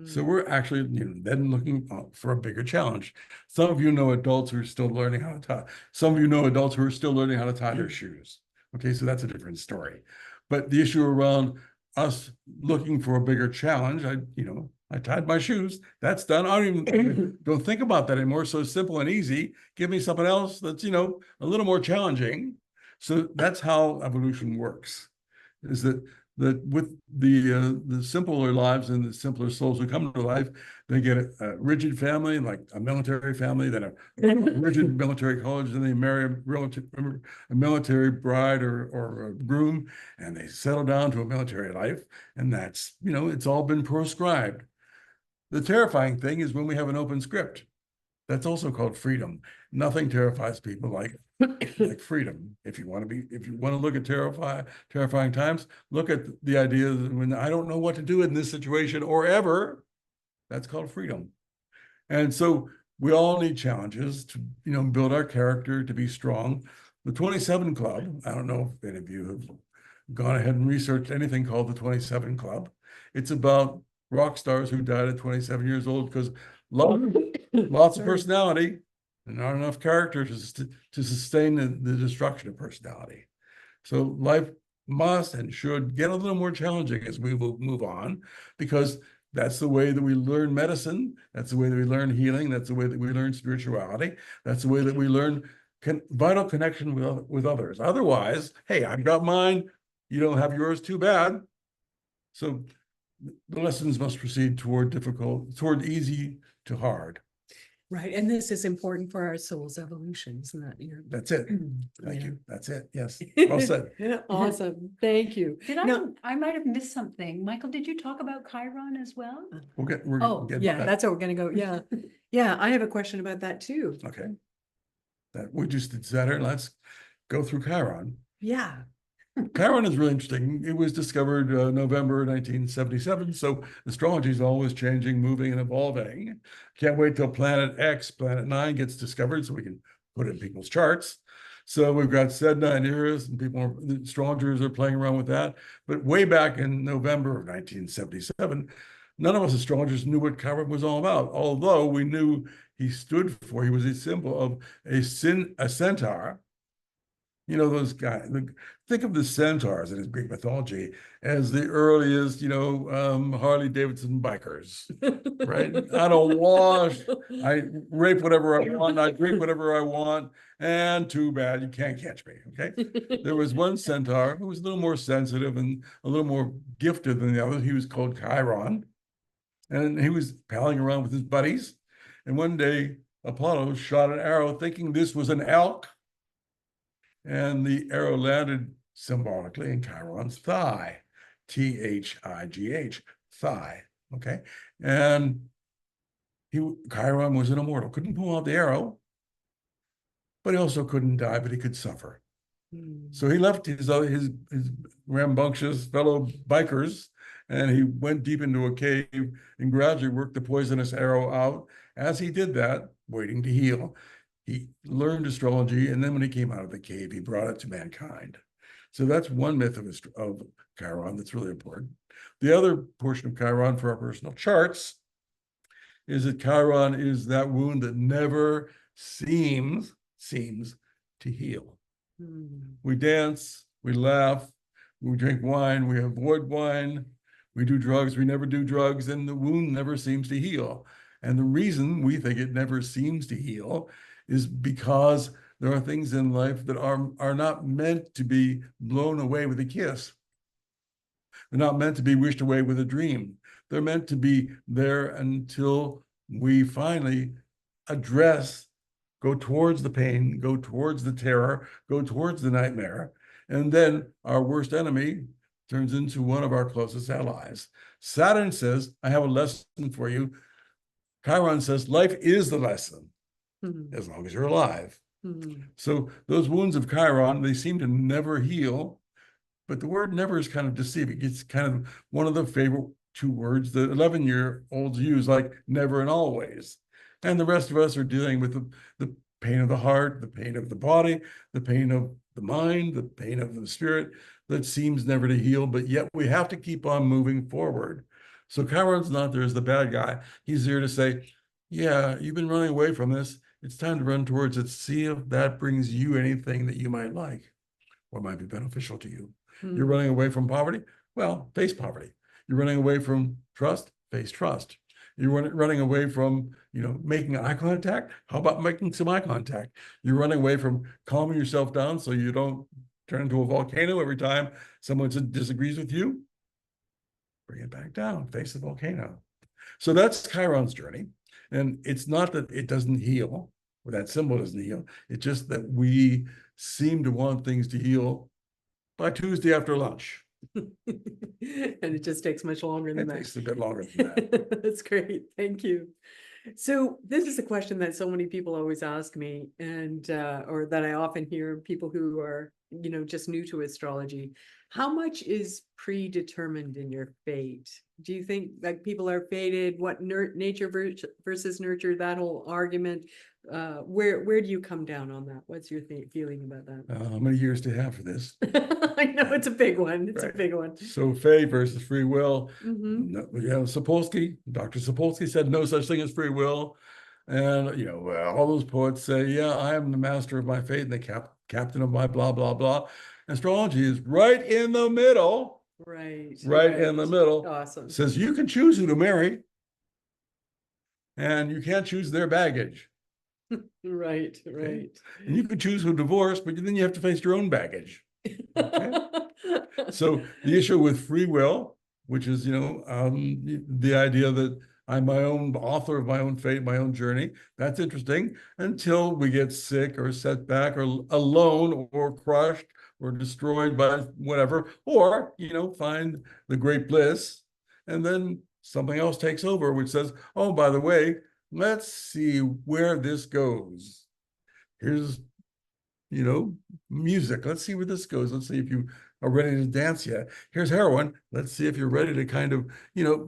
So we're actually then looking for a bigger challenge. Some of you know adults who are still learning how to tie. Some of you know adults who are still learning how to tie their shoes. Okay, so that's a different story. But the issue around us looking for a bigger challenge, I tied my shoes. That's done. I don't even don't think about that anymore. So simple and easy. Give me something else that's, you know, a little more challenging. So that's how evolution works. Is that with the simpler lives and the simpler souls who come to life, they get a rigid family, like a military family, then a rigid military college, then they marry a military bride or a groom, and they settle down to a military life. And that's, you know, it's all been proscribed. The terrifying thing is when we have an open script. That's also called freedom. Nothing terrifies people like freedom. If you want to look at terrifying times, look at the idea that when I don't know what to do in this situation or ever, that's called freedom. And so we all need challenges to, you know, build our character, to be strong. The 27 Club, I don't know if any of you have gone ahead and researched anything called the 27 Club. It's about rock stars who died at 27 years old because lots of personality and not enough character to sustain the destruction of personality. So life must and should get a little more challenging as we will move on, because that's the way that we learn medicine. That's the way that we learn healing. That's the way that we learn spirituality. That's the way that we learn vital connection with others. Otherwise, hey, I've got mine. You don't have yours, too bad. So the lessons must proceed toward easy to hard. Right, and this is important for our soul's evolution, isn't that? That's it. Thank Yeah. you. That's it. Yes. Well said. Awesome, thank you. I might have missed something. Michael, did you talk about Chiron as well? We're Oh, getting Yeah, back. that's what we're gonna go, yeah. Yeah, I have a question about that too. Okay. That we just did Saturn. Let's go through Chiron. Yeah. Chiron is really interesting. It was discovered November 1977. So astrology is always changing, moving, and evolving. Can't wait till Planet X, Planet 9 gets discovered so we can put it in people's charts. So we've got Sedna and Eris, and the astrologers are playing around with that. But way back in November of 1977, none of us astrologers knew what Chiron was all about, although we knew he was a symbol of a centaur. You know, those guys, think of the centaurs in Greek mythology as the earliest, you know, Harley Davidson bikers, right? I don't wash, I rape whatever I want, I drink whatever I want, and too bad, you can't catch me, okay? There was one centaur who was a little more sensitive and a little more gifted than the others. He was called Chiron, and he was palling around with his buddies. And one day, Apollo shot an arrow thinking this was an elk, and the arrow landed symbolically in Chiron's thigh, Thigh, thigh, okay? And Chiron was an immortal, couldn't pull out the arrow, but he also couldn't die, but he could suffer. So he left his rambunctious fellow bikers, and he went deep into a cave and gradually worked the poisonous arrow out. As he did that, waiting to heal, he learned astrology, and then when he came out of the cave, he brought it to mankind. So that's one myth of Chiron that's really important. The other portion of Chiron for our personal charts is that Chiron is that wound that never seems to heal. We dance, we laugh, we drink wine, we avoid wine, we do drugs, we never do drugs, and the wound never seems to heal. And the reason we think it never seems to heal is because there are things in life that are not meant to be blown away with a kiss. They're not meant to be wished away with a dream. They're meant to be there until we finally go towards the pain, go towards the terror, go towards the nightmare. And then our worst enemy turns into one of our closest allies. Saturn says, I have a lesson for you. Chiron says, life is the lesson, as long as you're alive. So those wounds of Chiron, they seem to never heal, but the word never is kind of deceiving. It's kind of one of the favorite two words that 11-year-olds use, like never and always. And the rest of us are dealing with the pain of the heart, the pain of the body, the pain of the mind, the pain of the spirit that seems never to heal, but yet we have to keep on moving forward. So Chiron's not there as the bad guy. He's there to say, yeah, you've been running away from this. It's time to run towards it. See if that brings you anything that you might like or might be beneficial to you. You're running away from poverty? Well, face poverty. You're running away from trust? face trust. You're running away from, making eye contact. How about making some eye contact? You're running away from calming yourself down so you don't turn into a volcano every time someone disagrees with you. Bring it back down, face the volcano. So that's Chiron's journey. And it's not that it doesn't heal, or that symbol doesn't heal. It's just that we seem to want things to heal by Tuesday after lunch. And it just takes much longer than It that. takes a bit longer than that. That's great. Thank you. So this is a question that so many people always ask me, and or that I often hear people who are, just new to astrology. How much is predetermined in your fate? Do you think like people are fated? What nature versus nurture? That whole argument. Where do you come down on that? What's your feeling about that? How many years do you have for this? I know it's a big one. It's Right. a big one. So fate versus free will. Mhm. Sapolsky, Dr. Sapolsky said no such thing as free will. And, all those poets say, yeah, I am the master of my fate and the captain of my blah, blah, blah. Astrology is right in the middle. Right. Right in the middle. Awesome. Says you can choose who to marry and you can't choose their baggage. Right. Okay. And you can choose who to divorce, but then you have to face your own baggage. Okay. So the issue with free will, which is, the idea that I'm my own author of my own fate, my own journey, that's interesting until we get sick or set back or alone or crushed or destroyed by whatever, or, find the great bliss. And then something else takes over, which says, oh, by the way, let's see where this goes. Here's, music. Let's see where this goes. Let's see if you are ready to dance yet. Here's heroin. Let's see if you're ready to kind of,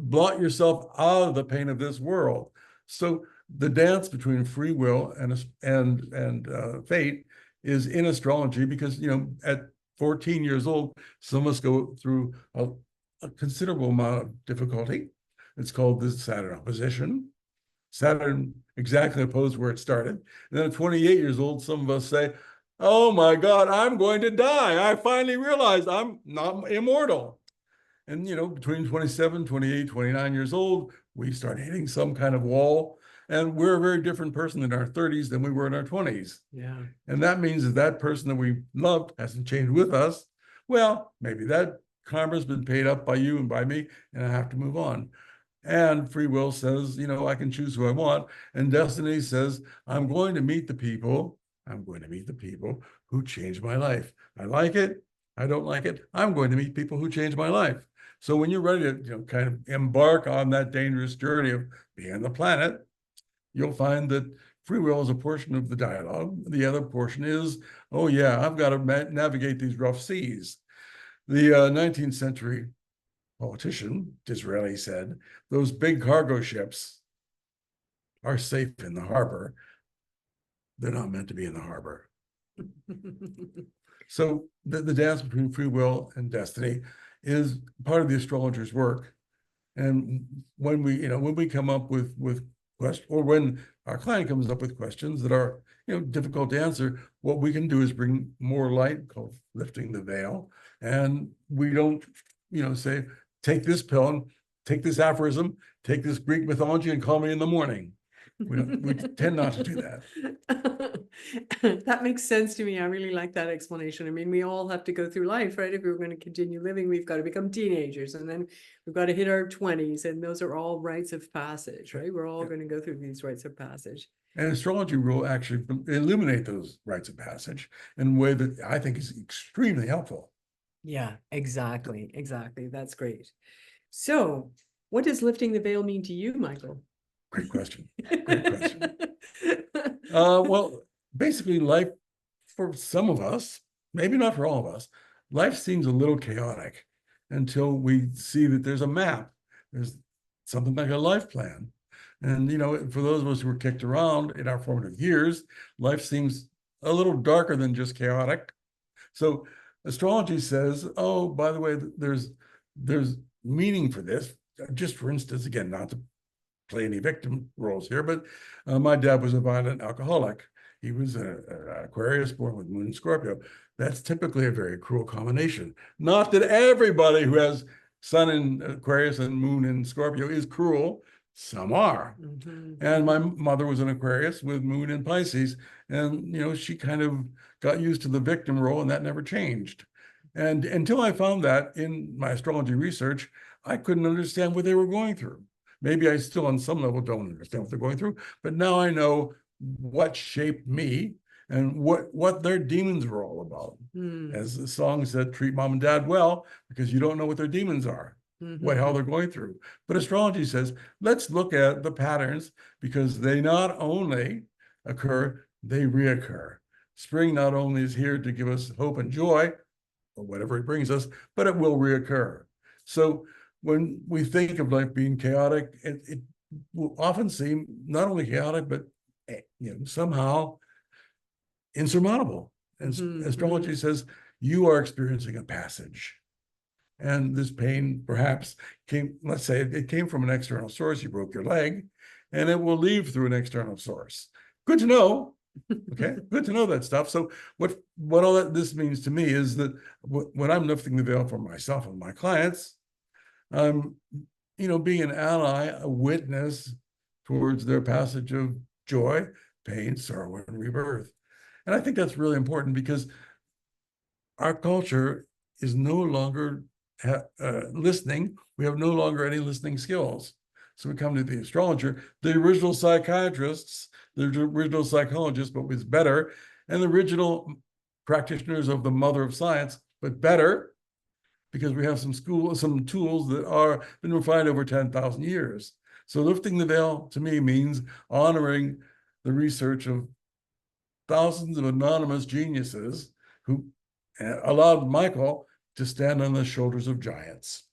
blot yourself out of the pain of this world. So the dance between free will and fate is in astrology because, at 14 years old, some of us go through a considerable amount of difficulty. It's called the Saturn opposition. Saturn exactly opposed where it started. And then at 28 years old, some of us say, oh my God, I'm going to die. I finally realized I'm not immortal. And, between 27, 28, 29 years old, we start hitting some kind of wall. And we're a very different person in our 30s than we were in our 20s. Yeah. And that means that that person that we loved hasn't changed with us. Well, maybe that karma's been paid up by you and by me, and I have to move on. And free will says, I can choose who I want. And destiny says, I'm going to meet the people who change my life. I like it. I don't like it. I'm going to meet people who change my life. So when you're ready to, kind of embark on that dangerous journey of being on the planet, you'll find that free will is a portion of the dialogue. The other portion is, oh yeah, I've got to navigate these rough seas. The 19th century politician, Disraeli, said, those big cargo ships are safe in the harbor. They're not meant to be in the harbor. So the dance between free will and destiny is part of the astrologer's work. And when we come up with questions, or when our client comes up with questions that are, difficult to answer, what we can do is bring more light, called lifting the veil. And we don't, say, take this pill and take this aphorism, take this Greek mythology and call me in the morning. We tend not to do that. That makes sense to me. I really like that explanation. I mean, we all have to go through life, right? If we're going to continue living, we've got to become teenagers, and then we've got to hit our 20s, and those are all rites of passage, right? We're all going to go through these rites of passage. And astrology will actually illuminate those rites of passage in a way that I think is extremely helpful. Yeah, exactly. That's great. So what does lifting the veil mean to you, Michael? Great question. Great question. Well, basically life for some of us, maybe not for all of us, life seems a little chaotic until we see that there's a map. There's something like a life plan. And, for those of us who were kicked around in our formative years, life seems a little darker than just chaotic. So astrology says, oh, by the way, there's meaning for this. Just for instance, again, not to play any victim roles here, but my dad was a violent alcoholic. He was an Aquarius born with Moon in Scorpio. That's typically a very cruel combination. Not that everybody who has sun in Aquarius and moon in Scorpio is cruel. Some are. And my mother was an Aquarius with moon in Pisces. And, she kind of got used to the victim role, and that never changed. And until I found that in my astrology research, I couldn't understand what they were going through. Maybe I still on some level don't understand what they're going through, but now I know what shaped me and what their demons were all about. As the song said, treat mom and dad well, because you don't know what their demons are, what hell they're going through. But astrology says, let's look at the patterns, because they not only occur, they reoccur. Spring not only is here to give us hope and joy, or whatever it brings us, but it will reoccur. So when we think of life being chaotic, it will often seem not only chaotic, but somehow insurmountable. And astrology says you are experiencing a passage. And this pain perhaps came, let's say it came from an external source, you broke your leg, and it will leave through an external source. Good to know. Okay, good to know that stuff. So what all this means to me is that when I'm lifting the veil for myself and my clients, I'm, being an ally, a witness towards their passage of joy, pain, sorrow, and rebirth. And I think that's really important, because our culture is no longer listening. We have no longer any listening skills. So we come to the astrologer, the original psychiatrists, the original psychologists, but was better, and the original practitioners of the mother of science, but better, because we have some tools that are been refined over 10,000 years. So lifting the veil to me means honoring the research of thousands of anonymous geniuses who allowed Michael to stand on the shoulders of giants.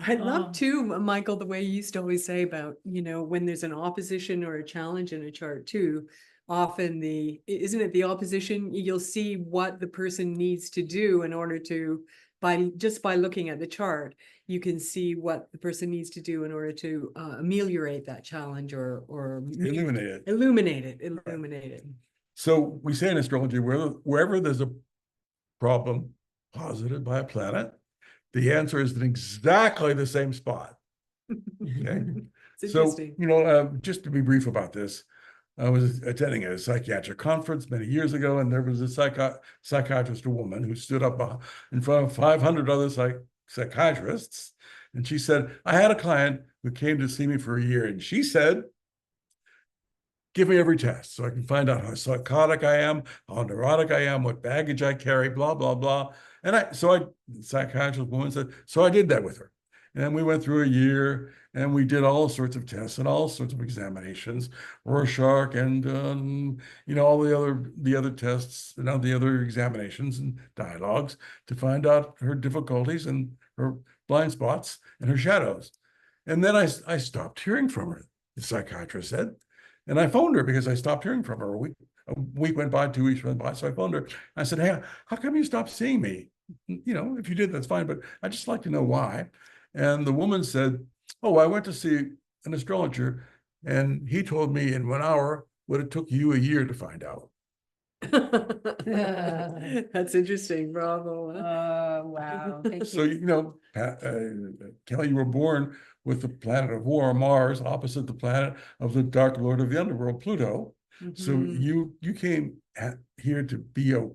I love too, Michael, the way you used to always say about, when there's an opposition or a challenge in a chart too, often isn't it the opposition? You'll see what the person needs to do in order to, by looking at the chart, you can see what the person needs to do in order to ameliorate that challenge or Illuminate it. So we say in astrology, wherever there's a problem posited by a planet, the answer is in exactly the same spot. Okay. It's So, interesting. just to be brief about this, I was attending a psychiatric conference many years ago, and there was a psychiatrist, a woman, who stood up in front of 500 other psychiatrists, and she said, I had a client who came to see me for a year, and she said, give me every test so I can find out how psychotic I am, how neurotic I am, what baggage I carry, blah, blah, blah. And the psychiatrist woman said, so I did that with her. And we went through a year, and we did all sorts of tests and all sorts of examinations, Rorschach and, all the other tests and all the other examinations and dialogues to find out her difficulties and her blind spots and her shadows. And then I stopped hearing from her, the psychiatrist said. And I phoned her because I stopped hearing from her. A week went by, 2 weeks went by. So I phoned her. I said, hey, how come you stopped seeing me? If you did, that's fine, but I'd just like to know why. And the woman said, oh, I went to see an astrologer, and he told me in 1 hour what it took you a year to find out. That's interesting. Bravo. Wow. Thank So, you. Kelly, you were born with the planet of war, Mars, opposite the planet of the dark lord of the underworld, Pluto. So you came here to be a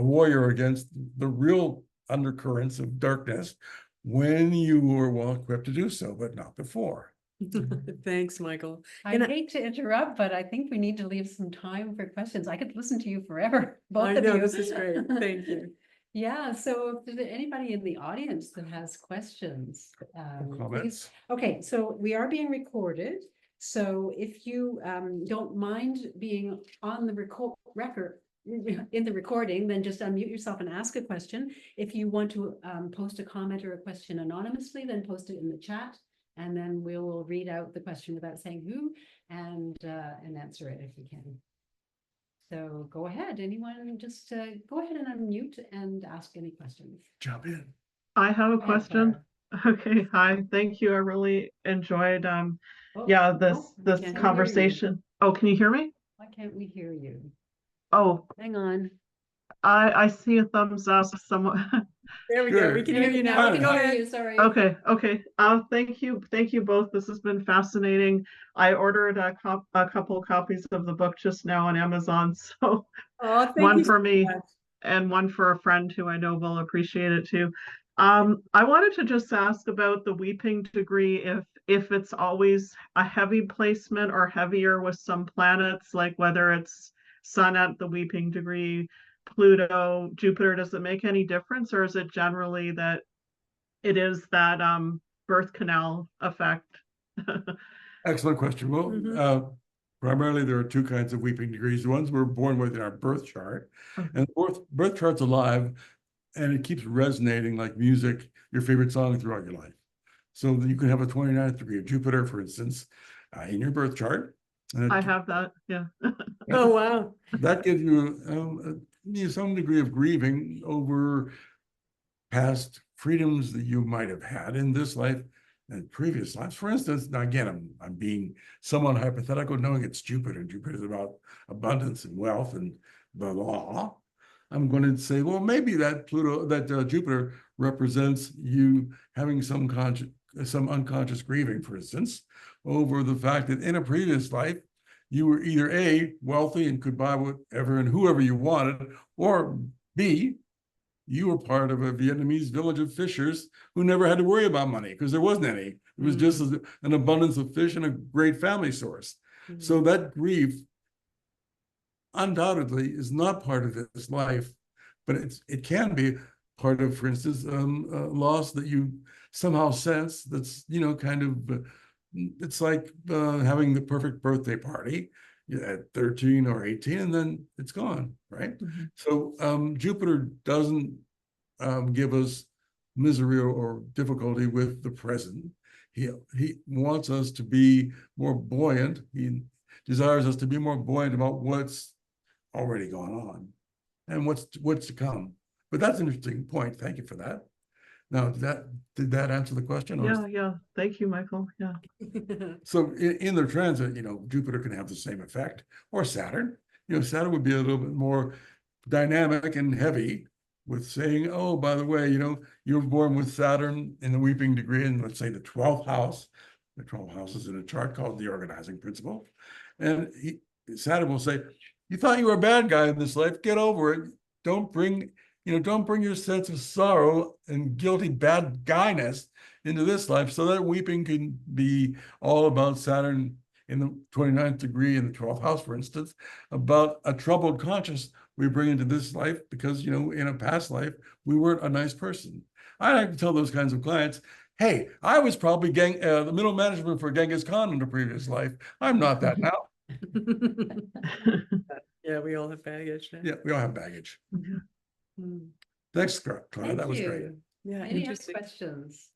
warrior against the real undercurrents of darkness when you were well equipped to do so, but not before. Thanks, Michael. I hate to interrupt, but I think we need to leave some time for questions. I could listen to you forever, both of you. This is great. Thank you. Yeah, so if there's anybody in the audience that has questions, Comments? Okay, so we are being recorded. So if you don't mind being on the record in the recording, then just unmute yourself and ask a question. If you want to post a comment or a question anonymously, then post it in the chat, and then we will read out the question without saying who and answer it if we can. So go ahead, anyone, just go ahead and unmute and ask any questions. Jump in. I have a question. Okay, hi, thank you. I really enjoyed this conversation. Oh, can you hear me? Why can't we hear you? Oh, Hang on. I see a thumbs up. There we go. We Good. can hear you now. Now we Go can hear ahead. you, sorry. Okay, okay. Thank you. Thank you both. This has been fascinating. I ordered a couple copies of the book just now on Amazon. So Oh, thank one you so for me much. and one for a friend who I know will appreciate it too. I wanted to just ask about the weeping degree, if it's always a heavy placement or heavier with some planets, like whether it's Sun at the weeping degree, Pluto, Jupiter, does it make any difference, or is it generally that it is that birth canal effect? Excellent question. Well, Mhm. primarily there are two kinds of weeping degrees. The ones we're born with in our birth chart, and the birth chart's alive, and it keeps resonating like music, your favorite song throughout your life. So you can have a 29th degree of Jupiter, for instance, in your birth chart. And I have that, yeah. Oh, wow. that gives you some degree of grieving over past freedoms that you might have had in this life and previous lives. For instance, now again, I'm being somewhat hypothetical, knowing it's Jupiter. Jupiter is about abundance and wealth and the law. I'm going to say, well, maybe that Jupiter represents you having some unconscious grieving, for instance, over the fact that in a previous life, you were either A, wealthy and could buy whatever and whoever you wanted, or B, you were part of a Vietnamese village of fishers who never had to worry about money because there wasn't any. It was just an abundance of fish and a great family source. So that grief undoubtedly is not part of this life, but it can be part of, for instance, loss that you somehow sense that's, kind of, it's like having the perfect birthday party at 13 or 18, and then it's gone, right? So Jupiter doesn't give us misery or difficulty with the present. He wants us to be more buoyant. He desires us to be more buoyant about what's already gone on and what's to come. But that's an interesting point. Thank you for that. Now, did that answer the question? Yeah. Thank you, Michael. Yeah. So in their transit, Jupiter can have the same effect, or Saturn. Saturn would be a little bit more dynamic and heavy with saying, oh, by the way, you were born with Saturn in the weeping degree in, let's say, the 12th house. The 12th house is in a chart called the organizing principle. And Saturn will say, you thought you were a bad guy in this life, get over it. Don't bring your sense of sorrow and guilty bad guyness into this life. So that weeping can be all about Saturn in the 29th degree in the 12th house, for instance, about a troubled conscience we bring into this life because, in a past life, we weren't a nice person. I like to tell those kinds of clients, hey, I was probably the middle management for Genghis Khan in a previous life. I'm not that now. Yeah, we all have baggage. Yeah, we all have baggage. Thanks, Clara. That was great. Yeah, Any other interesting. questions?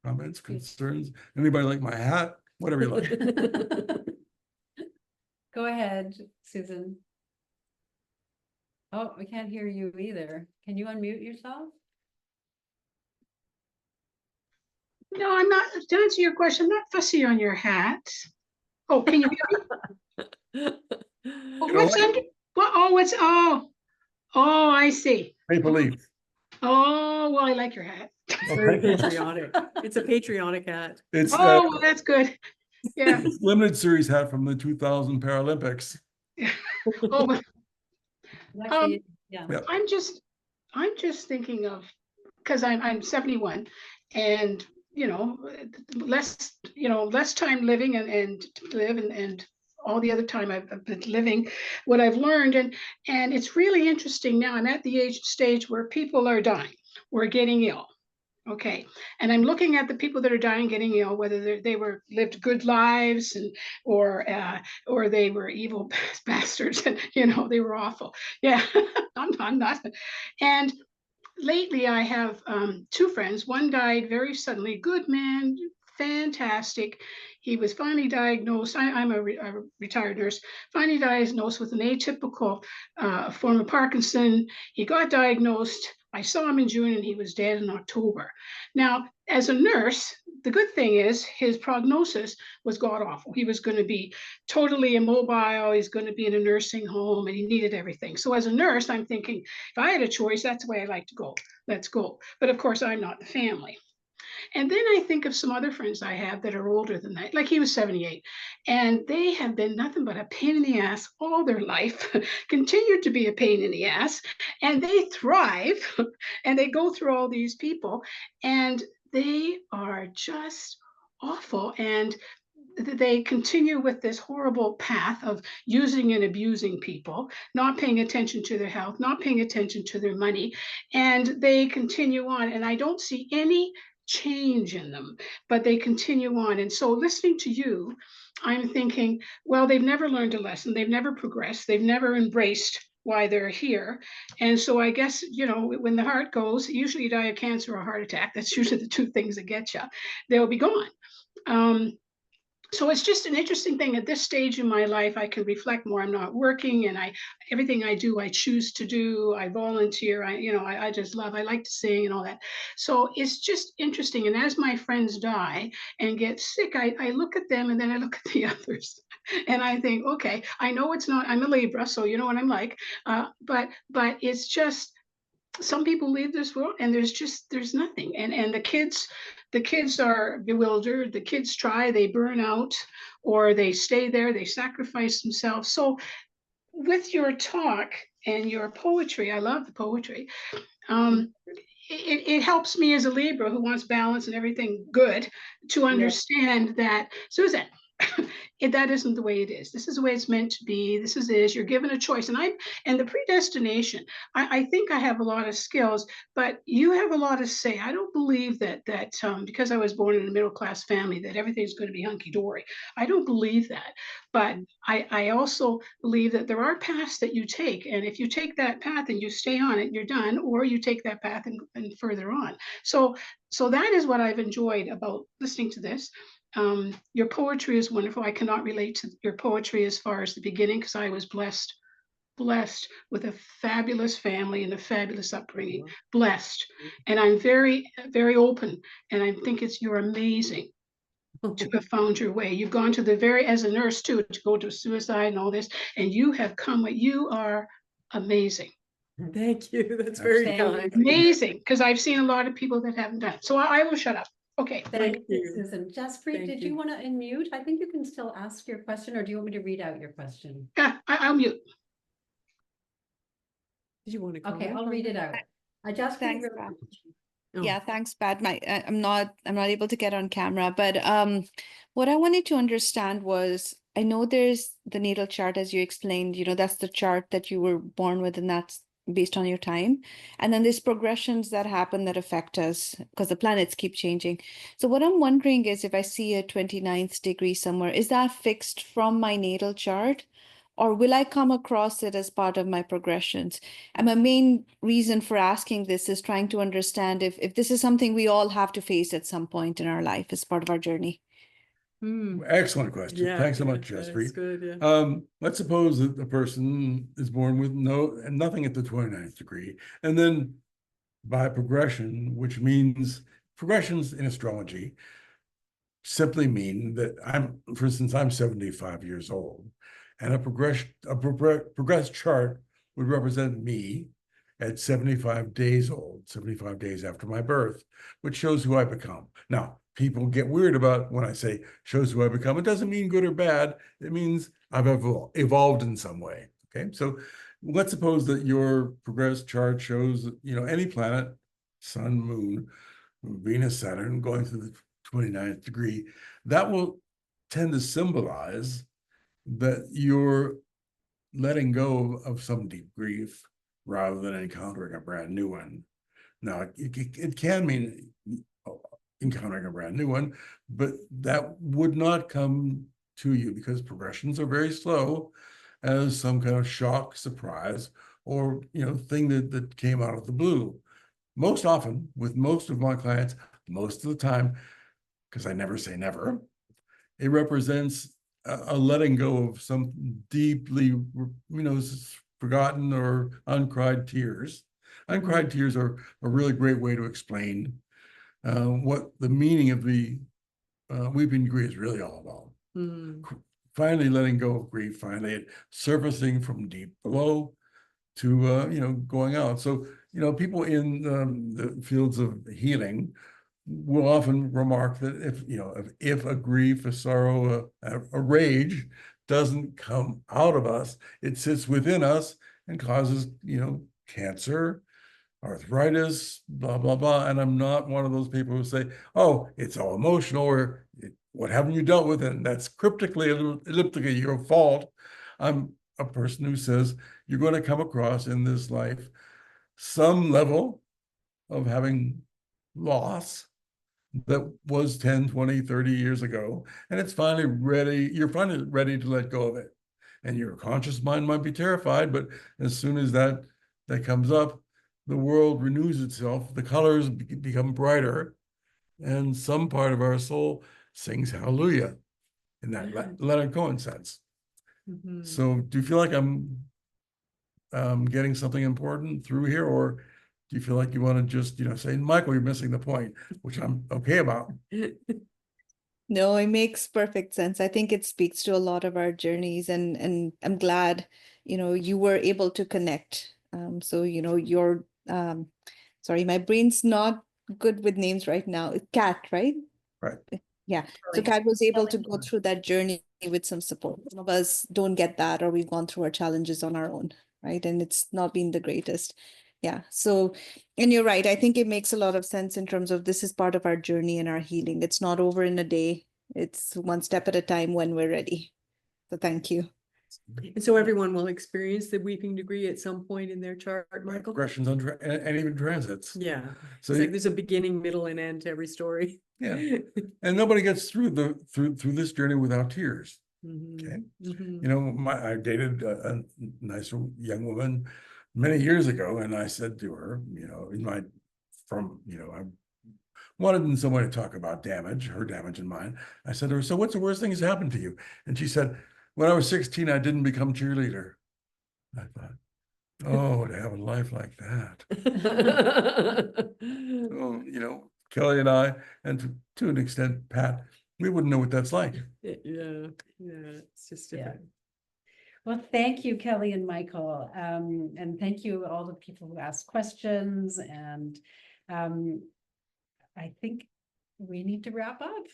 Comments, concerns? Anybody like my hat? Whatever you like. Go ahead, Susan. Oh, we can't hear you either. Can you unmute yourself? No, I'm not, to answer your question, I'm not fussy on your hat. Oh, can you hear me? Oh, what's under, oh, I see. Maple leaf. Oh, well, I like your hat. Very patriotic. It's a patriotic hat. It's Oh, well, that's good. Yeah. it's limited series hat from the 2000 Paralympics. Oh, but Actually, yeah. Yeah. I'm just thinking of, because I'm 71 and less time living and live and all the other time I've been living, what I've learned, and it's really interesting now. I'm at the stage where people are dying, we're getting ill. Okay, and I'm looking at the people that are dying, getting ill, whether they lived good lives or they were evil bastards, and they were awful. Yeah, I'm not. And lately I have two friends. One died very suddenly, good man, fantastic. He was finally diagnosed. I'm a retired nurse, finally diagnosed with an atypical form of Parkinson. He got diagnosed. I saw him in June and he was dead in October. Now, as a nurse, the good thing is his prognosis was god awful. He was going to be totally immobile. He's going to be in a nursing home, and he needed everything. So as a nurse, I'm thinking, if I had a choice, that's the way I like to go. Let's go. But of course, I'm not the family. And then I think of some other friends I have that are older than that, like he was 78, and they have been nothing but a pain in the ass all their life, continued to be a pain in the ass, and they thrive and they go through all these people, and they are just awful. And they continue with this horrible path of using and abusing people, not paying attention to their health, not paying attention to their money, and they continue on. And I don't see any change in them, but they continue on. And so listening to you, I'm thinking, well, they've never learned a lesson, they've never progressed, they've never embraced why they're here. And so I guess, you know, when the heart goes, usually you die of cancer or heart attack. That's usually the two things that get you. They'll be gone. So it's just an interesting thing at this stage in my life. I can reflect more. I'm not working, and everything I do, I choose to do. I volunteer. I just love. I like to sing and all that. So it's just interesting. And as my friends die and get sick, I look at them, and then I look at the others, and I think, okay, I know it's not. I'm a Libra, so you know what I'm like. But it's just, some people leave this world and there's nothing. And the kids are bewildered. The kids try, they burn out, or they stay there, they sacrifice themselves. So with your talk and your poetry, I love the poetry. It helps me as a Libra who wants balance and everything good to understand that, Susan, that isn't the way it is. This is the way it's meant to be. This is it. You're given a choice. And the predestination, I think I have a lot of skills, but you have a lot to say. I don't believe that because I was born in a middle class family that everything's going to be hunky dory. I don't believe that. But I also believe that there are paths that you take, and if you take that path and you stay on it, you're done, or you take that path and further on. So that is what I've enjoyed about listening to this. Your poetry is wonderful. I cannot relate to your poetry as far as the beginning, because I was blessed with a fabulous family and a fabulous upbringing. Blessed. And I'm very, very open. And I think you're amazing to have found your way. You've gone to the very, as a nurse too, to go to suicide and all this, and you have come. You are amazing. Thank you. That's very Thank kind. Amazing, because I've seen a lot of people that haven't done it. So I will shut up. Okay. Thank you, you. Susan. Jaspreet, Thank did you. you want to unmute? I think you can still ask your question, or do you want me to read out your question? Yeah, I'll mute. Did you want to Okay, comment I'll on read that? it out. Jaspreet, Thanks, really- Pat. Oh. Yeah, thanks, Pat. I'm not able to get on camera, but what I wanted to understand was, I know there's the natal chart, as you explained, that's the chart that you were born with, and that's based on your time. And then there's progressions that happen that affect us because the planets keep changing. So what I'm wondering is, if I see a 29th degree somewhere, is that fixed from my natal chart? Or will I come across it as part of my progressions? And my main reason for asking this is trying to understand if this is something we all have to face at some point in our life as part of our journey. Excellent question. Yeah, Thanks so yeah, much, that's Jaspreet. good, yeah. Let's suppose that the person is born with nothing at the 29th degree, and then by progression, which means progressions in astrology simply mean that for instance, I'm 75 years old, and a progressed chart would represent me at 75 days old, 75 days after my birth, which shows who I become. Now, people get weird about when I say shows who I become. It doesn't mean good or bad. It means I've evolved in some way. Okay, so let's suppose that your progressed chart shows, any planet, sun, moon, Venus, Saturn, going through the 29th degree. That will tend to symbolize that you're letting go of some deep grief rather than encountering a brand new one. Now, it can mean encountering a brand new one, but that would not come to you because progressions are very slow, as some kind of shock, surprise, or thing that came out of the blue. Most often, with most of my clients, most of the time, because I never say never, it represents a letting go of some deeply, forgotten or uncried tears. Uncried tears are a really great way to explain what the meaning of the weeping degree is really all about. Mm. Finally letting go of grief, finally surfacing from deep below to, going out. So, people in the fields of healing will often remark that if a grief, a sorrow, a rage doesn't come out of us, it sits within us and causes, cancer, arthritis, blah, blah, blah. And I'm not one of those people who say, oh, it's all emotional, or what haven't you dealt with? And that's cryptically, elliptically your fault. I'm a person who says you're going to come across in this life some level of having loss that was 10, 20, 30 years ago. And it's finally ready. You're finally ready to let go of it. And your conscious mind might be terrified, but as soon as that comes up, the world renews itself, the colors become brighter, and some part of our soul sings hallelujah in that Leonard Cohen sense. Mhm. So do you feel like I'm getting something important through here, or do you feel like you want to just, say, Michael, you're missing the point, which I'm okay about? No, it makes perfect sense. I think it speaks to a lot of our journeys, and I'm glad, you were able to connect. So, your sorry, my brain's not good with names right now. Kat, right? Right. Yeah. So Kat was able to go through that journey with some support. Some of us don't get that, or we've gone through our challenges on our own, right? And it's not been the greatest. Yeah. So, and you're right. I think it makes a lot of sense in terms of this is part of our journey and our healing. It's not over in a day. It's one step at a time when we're ready. So thank you. And so everyone will experience the weeping degree at some point in their chart, Michael? Progressions and even transits. Yeah. So It's like there's a beginning, middle, and end to every story. Yeah. And nobody gets through through this journey without tears. Mhm. Okay. Mhm. I dated a nice young woman many years ago, and I said to her, I wanted in some way to talk about damage, her damage and mine. I said to her, so what's the worst thing that's happened to you? And she said, when I was 16, I didn't become cheerleader. I thought, oh, to have a life like that. Oh, Kelly and I, and to an extent, Pat, we wouldn't know what that's like. Yeah, it's just Yeah. different. Well, thank you, Kelly and Michael. And thank you all the people who asked questions. And I think we need to wrap up.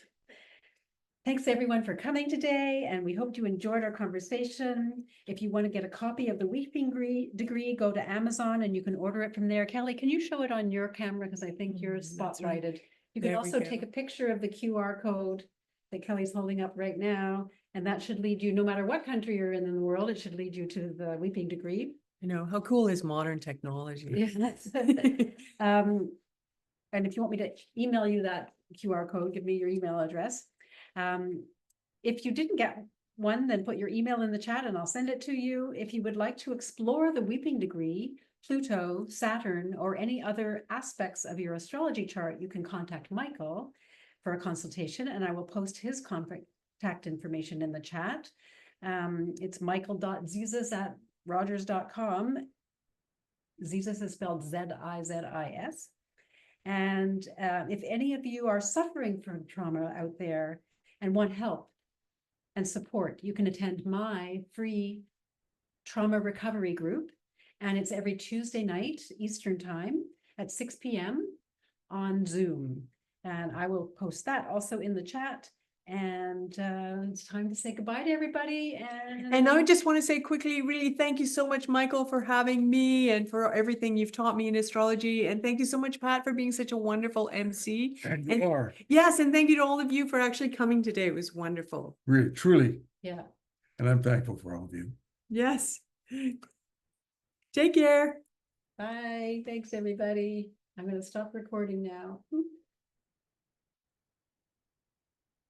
Thanks everyone for coming today, and we hope you enjoyed our conversation. If you want to get a copy of the Weeping Degree, go to Amazon and you can order it from there. Kelly, can you show it on your camera? Because I think you're That's right. spotlighted. You can There we also go. take a picture of the QR code that Kelly's holding up right now, and that should lead you, no matter what country you're in the world, it should lead you to the Weeping Degree. How cool is modern technology? Yeah, that's and if you want me to email you that QR code, give me your email address. If you didn't get one, then put your email in the chat and I'll send it to you. If you would like to explore the Weeping Degree, Pluto, Saturn, or any other aspects of your astrology chart, you can contact Michael for a consultation, and I will post his contact information in the chat. It's michael.zizis@rogers.com. Zizis is spelled Zizis. And if any of you are suffering from trauma out there and want help and support, you can attend my free trauma recovery group. And it's every Tuesday night, Eastern time at 6 p.m. on Zoom. And I will post that also in the chat. And it's time to say goodbye to everybody. And I just want to say quickly, really thank you so much, Michael, for having me and for everything you've taught me in astrology. And thank you so much, Pat, for being such a wonderful MC. And you are. Yes, and thank you to all of you for actually coming today. It was wonderful. Really, truly. Yeah. And I'm thankful for all of you. Yes. Take care. Bye. Thanks, everybody. I'm going to stop recording now.